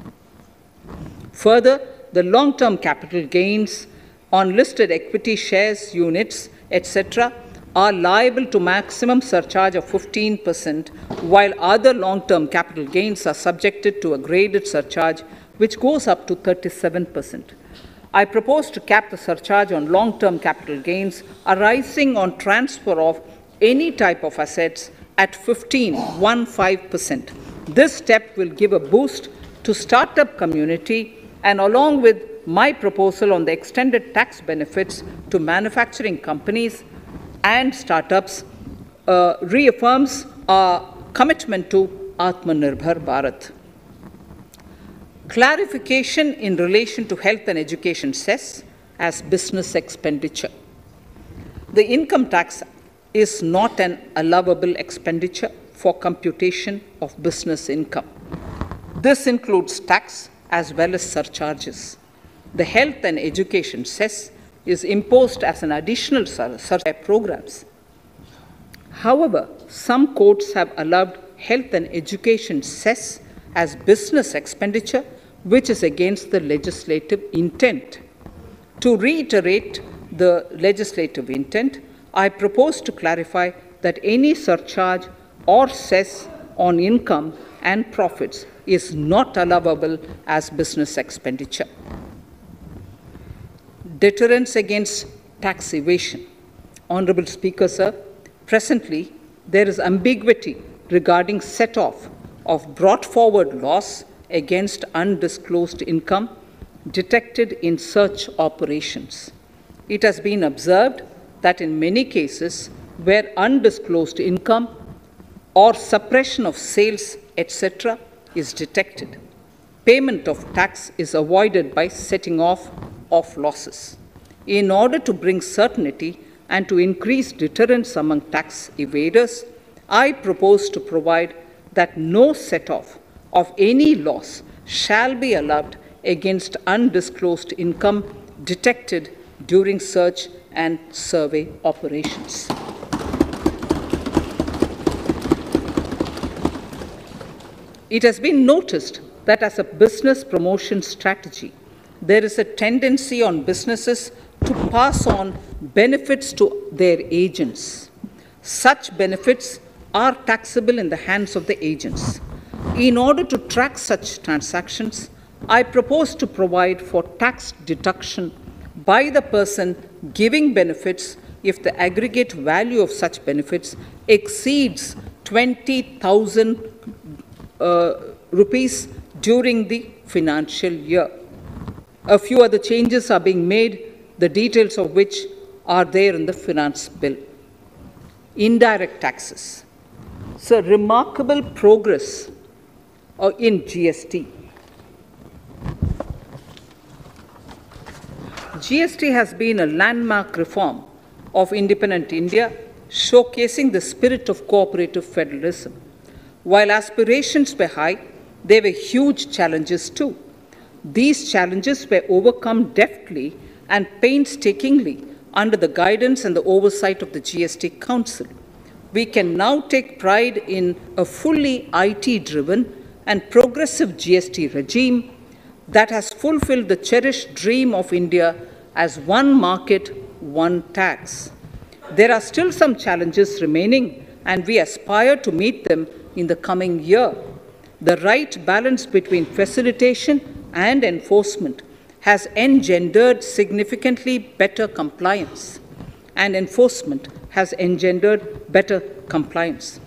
Further, the long-term capital gains on listed equity shares, units, etc., are liable to maximum surcharge of 15%, while other long-term capital gains are subjected to a graded surcharge which goes up to 37%. I propose to cap the surcharge on long-term capital gains arising on transfer of any type of assets at 15%. This step will give a boost to startup community, and along with my proposal on the extended tax benefits to manufacturing companies and startups, reaffirms our commitment to Atmanirbhar Bharat. Clarification in relation to health and education cess as business expenditure. The income tax is not an allowable expenditure for computation of business income. This includes tax as well as surcharges. The health and education cess is imposed as an additional surcharge programs. However, some courts have allowed health and education cess as business expenditure, which is against the legislative intent. To reiterate the legislative intent, I propose to clarify that any surcharge or cess on income and profits is not allowable as business expenditure. Deterrence against tax evasion. Honorable Speaker, sir, presently there is ambiguity regarding set-off of brought forward loss against undisclosed income detected in search operations. It has been observed that in many cases where undisclosed income or suppression of sales, etc., is detected, payment of tax is avoided by setting off of losses. In order to bring certainty and to increase deterrence among tax evaders, I propose to provide that no set-off of any loss shall be allowed against undisclosed income detected during search and survey operations. It has been noticed that as a business promotion strategy, there is a tendency on businesses to pass on benefits to their agents. Such benefits are taxable in the hands of the agents. In order to track such transactions, I propose to provide for tax deduction by the person giving benefits if the aggregate value of such benefits exceeds 20,000 rupees during the financial year. A few other changes are being made, the details of which are there in the finance bill. Indirect taxes. So, remarkable progress in GST. GST has been a landmark reform of independent India, showcasing the spirit of cooperative federalism. While aspirations were high, there were huge challenges too. These challenges were overcome deftly and painstakingly under the guidance and the oversight of the GST Council. We can now take pride in a fully IT-driven and progressive GST regime that has fulfilled the cherished dream of India as one market, one tax. There are still some challenges remaining, and we aspire to meet them in the coming year. The right balance between facilitation and enforcement has engendered significantly better compliance, and enforcement has engendered better compliance.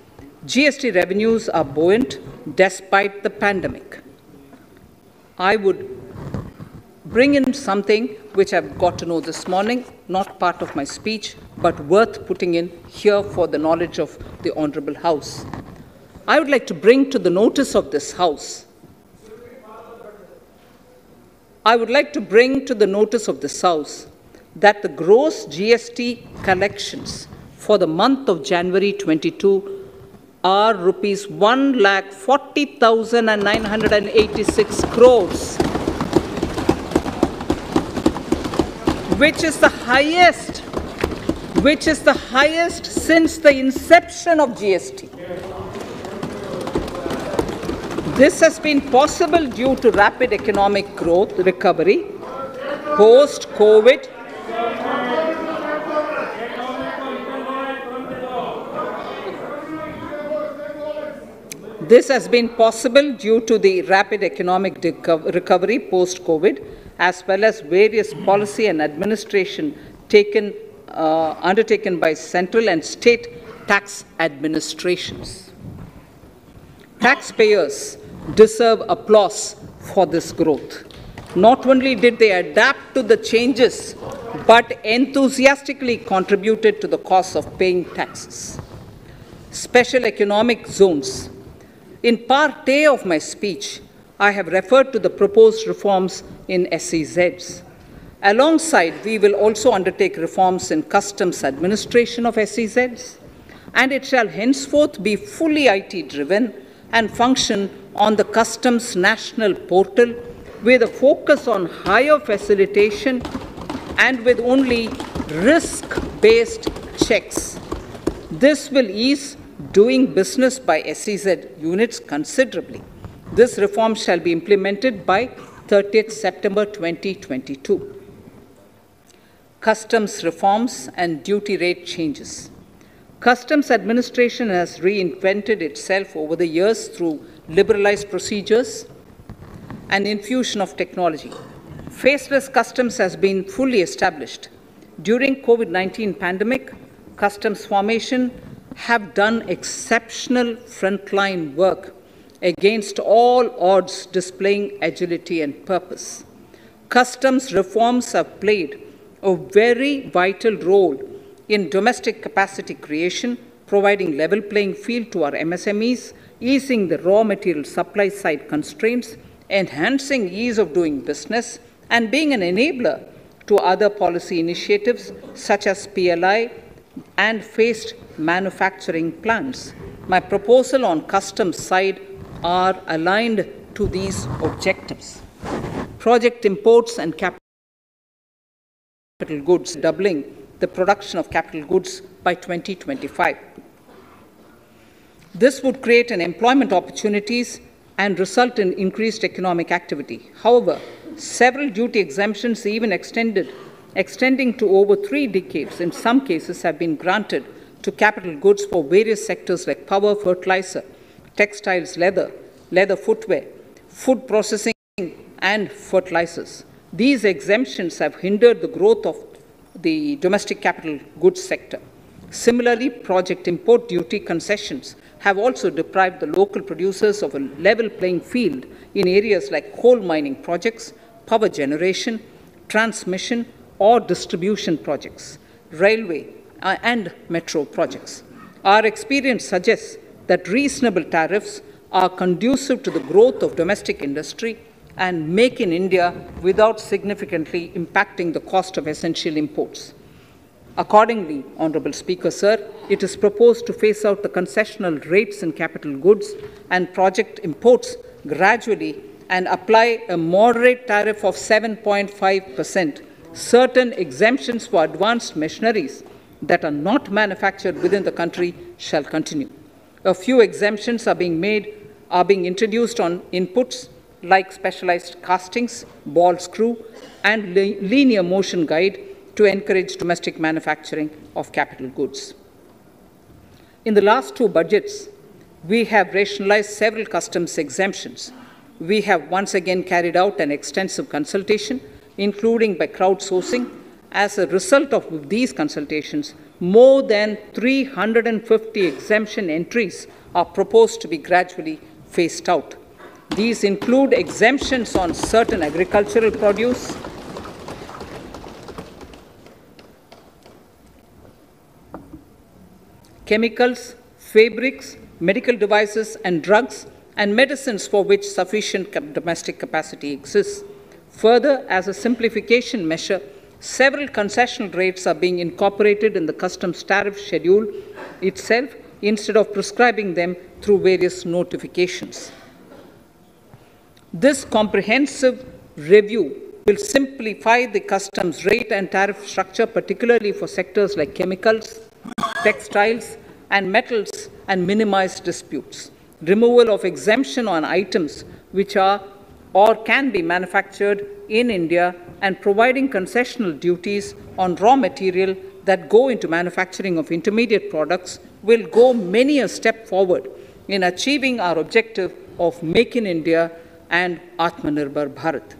GST revenues are buoyant despite the pandemic. I would bring in something which I've got to know this morning, not part of my speech, but worth putting in here for the knowledge of the Honorable House. I would like to bring to the notice of this House that the gross GST collections for the month of January 22 are rupees 1,40,986 crores, which is the highest since the inception of GST. This has been possible due to rapid economic growth, recovery, post-COVID, This has been possible due to the rapid economic recovery post-COVID, as well as various policy and administration undertaken by central and state tax administrations. Taxpayers deserve applause for this growth. Not only did they adapt to the changes, but enthusiastically contributed to the cost of paying taxes. Special economic zones. In part A of my speech, I have referred to the proposed reforms in SEZs. Alongside, we will also undertake reforms in customs administration of SEZs, and it shall henceforth be fully IT-driven and function on the Customs National Portal with a focus on higher facilitation and with only risk-based checks. This will ease doing business by SEZ units considerably. This reform shall be implemented by 30th September 2022. Customs reforms and duty rate changes. Customs administration has reinvented itself over the years through liberalized procedures and infusion of technology. Faceless customs has been fully established. During COVID-19 pandemic, customs formation have done exceptional frontline work against all odds, displaying agility and purpose. Customs reforms have played a very vital role in domestic capacity creation, providing level playing field to our MSMEs, easing the raw material supply side constraints, enhancing ease of doing business, and being an enabler to other policy initiatives such as PLI and phased manufacturing plans. My proposal on customs side are aligned to these objectives. Project imports and capital goods, doubling the production of capital goods by 2025. This would create an employment opportunities and result in increased economic activity. However, several duty exemptions, even extending to over 3 decades, in some cases have been granted to capital goods for various sectors like power, fertilizer, textiles, leather footwear, food processing, and fertilizers. These exemptions have hindered the growth of the domestic capital goods sector. Similarly, project import duty concessions have also deprived the local producers of a level playing field in areas like coal mining projects, power generation, transmission, or distribution projects, railway and metro projects. Our experience suggests that reasonable tariffs are conducive to the growth of domestic industry and make in India without significantly impacting the cost of essential imports. Accordingly, Honourable Speaker, Sir, it is proposed to phase out the concessional rates in capital goods and project imports gradually and apply a moderate tariff of 7.5%. Certain exemptions for advanced machineries that are not manufactured within the country shall continue. A few exemptions are being introduced on inputs like specialized castings, ball screw, and linear motion guide to encourage domestic manufacturing of capital goods. In the last 2 budgets, we have rationalized several customs exemptions. We have once again carried out an extensive consultation, including by crowdsourcing. As a result of these consultations, more than 350 exemption entries are proposed to be gradually phased out. These include exemptions on certain agricultural produce, chemicals, fabrics, medical devices and drugs, and medicines for which sufficient domestic capacity exists. Further, as a simplification measure, several concessional rates are being incorporated in the customs tariff schedule itself instead of prescribing them through various notifications. This comprehensive review will simplify the customs rate and tariff structure, particularly for sectors like chemicals, textiles, and metals and minimize disputes. Removal of exemption on items which are or can be manufactured in India and providing concessional duties on raw material that go into manufacturing of intermediate products will go many a step forward in achieving our objective of Make in India and Atmanirbhar Bharat.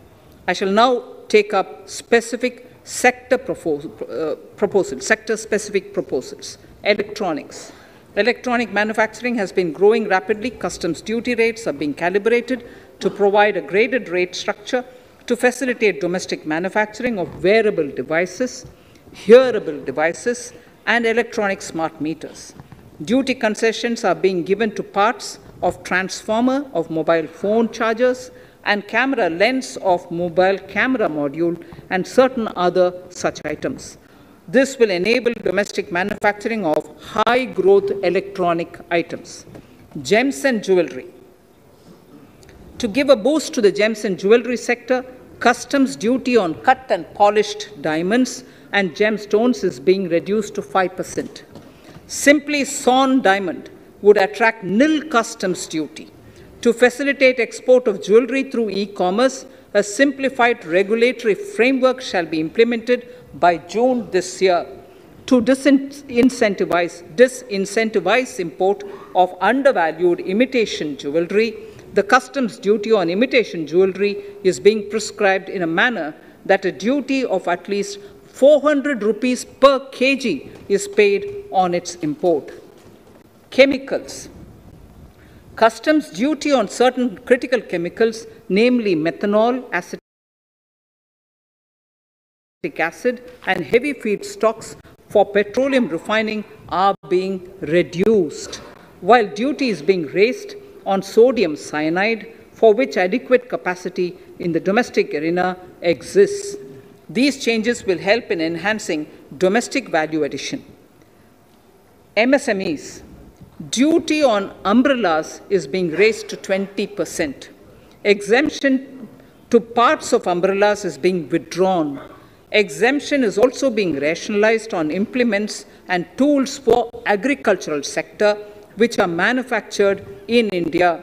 I shall now take up specific sector-specific proposals. Electronics. Electronic manufacturing has been growing rapidly. Customs duty rates are being calibrated to provide a graded rate structure to facilitate domestic manufacturing of wearable devices, hearable devices, and electronic smart meters. Duty concessions are being given to parts of transformer of mobile phone chargers and camera lens of mobile camera module and certain other such items. This will enable domestic manufacturing of high-growth electronic items. Gems and jewelry. To give a boost to the gems and jewelry sector, customs duty on cut and polished diamonds and gemstones is being reduced to 5%. Simply sawn diamond would attract nil customs duty. To facilitate export of jewelry through e-commerce, a simplified regulatory framework shall be implemented by June this year to disincentivize import of undervalued imitation jewelry. The customs duty on imitation jewelry is being prescribed in a manner that a duty of at least 400 rupees per kg is paid on its import. Chemicals. Customs duty on certain critical chemicals, namely methanol, acetic acid, and heavy feedstocks for petroleum refining are being reduced, while duty is being raised on sodium cyanide, for which adequate capacity in the domestic arena exists. These changes will help in enhancing domestic value addition. MSMEs. Duty on umbrellas is being raised to 20%. Exemption to parts of umbrellas is being withdrawn. Exemption is also being rationalized on implements and tools for agricultural sector which are manufactured in India.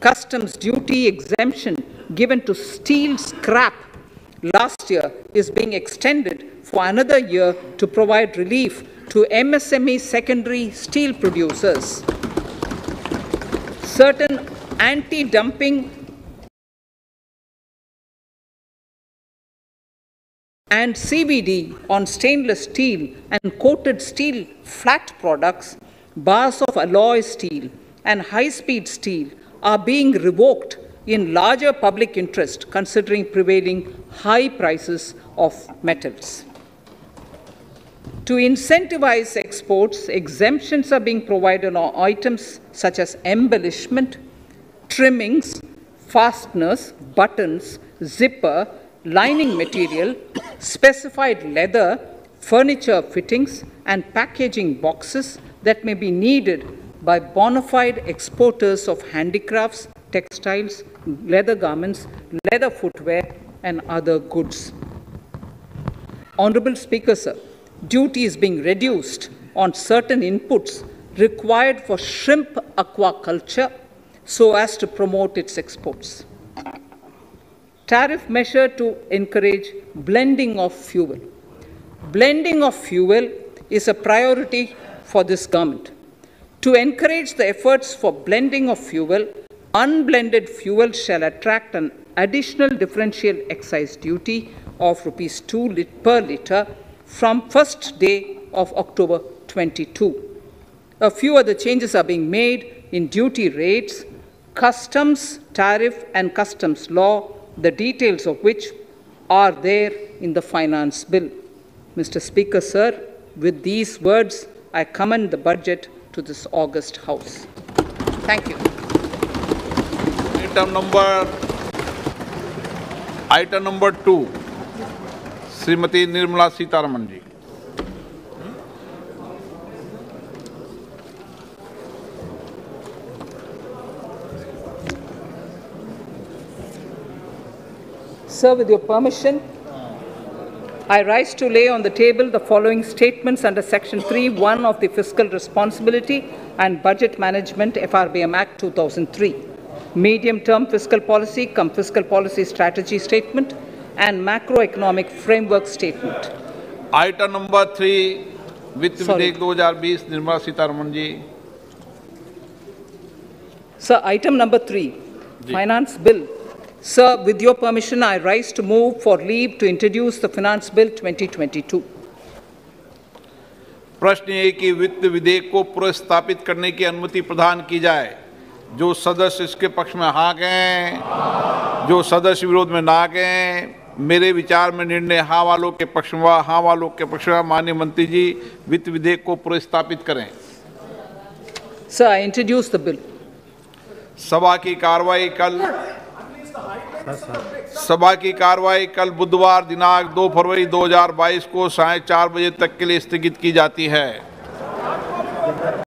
Customs duty exemption given to steel scrap last year is being extended for another year to provide relief to MSME secondary steel producers. Certain anti-dumping and CVD on stainless steel and coated steel flat products, bars of alloy steel and high-speed steel are being revoked in larger public interest considering prevailing high prices of metals. To incentivize exports, exemptions are being provided on items such as embellishment, trimmings, fasteners, buttons, zipper, lining material, specified leather, furniture fittings, and packaging boxes that may be needed by bona fide exporters of handicrafts, textiles, leather garments, leather footwear, and other goods. Honorable Speaker, sir, duty is being reduced on certain inputs required for shrimp aquaculture so as to promote its exports. Tariff measure to encourage blending of fuel. Blending of fuel is a priority for this government. To encourage the efforts for blending of fuel, unblended fuel shall attract an additional differential excise duty of rupees 2 per litre from first day of October 22. A few other changes are being made in duty rates, customs, tariff, and customs law, the details of which are there in the finance bill. Mr. Speaker, sir, with these words, I commend the budget to this august House. Thank you. Item number 2, Srimati Nirmala Sitharaman ji. Sir, with your permission, I rise to lay on the table the following statements under Section 3(1) of the Fiscal Responsibility and Budget Management FRBM Act 2003, Medium-Term Fiscal Policy cum Fiscal Policy Strategy Statement and Macroeconomic Framework Statement. Item number 3 वित्त विधेयक 2020 Nirmala Sitharaman ji. Sir, item number 3, Finance Bill. Sir, with your permission, I rise to move for leave to introduce the Finance Bill 2022. प्रश्न ये कि वित्त विधेयक को पुनर्स्थापित करने की अनुमति प्रदान की जाए। जो सदस्य इसके पक्ष में हाँ कहें, जो सदस्य विरोध में ना कहें। मेरे विचार में निर्णय हाँ वालों के पक्ष में, हाँ वालों के पक्ष में। माननीय मंत्री जी, वित्त विधेयक को पुनर्स्थापित करें। Sir, I introduce the bill. सभा की कार्रवाई कल बुधवार दिनांक 2 फरवरी 2022 को 4:30 बजे तक के लिए स्थगित की जाती है।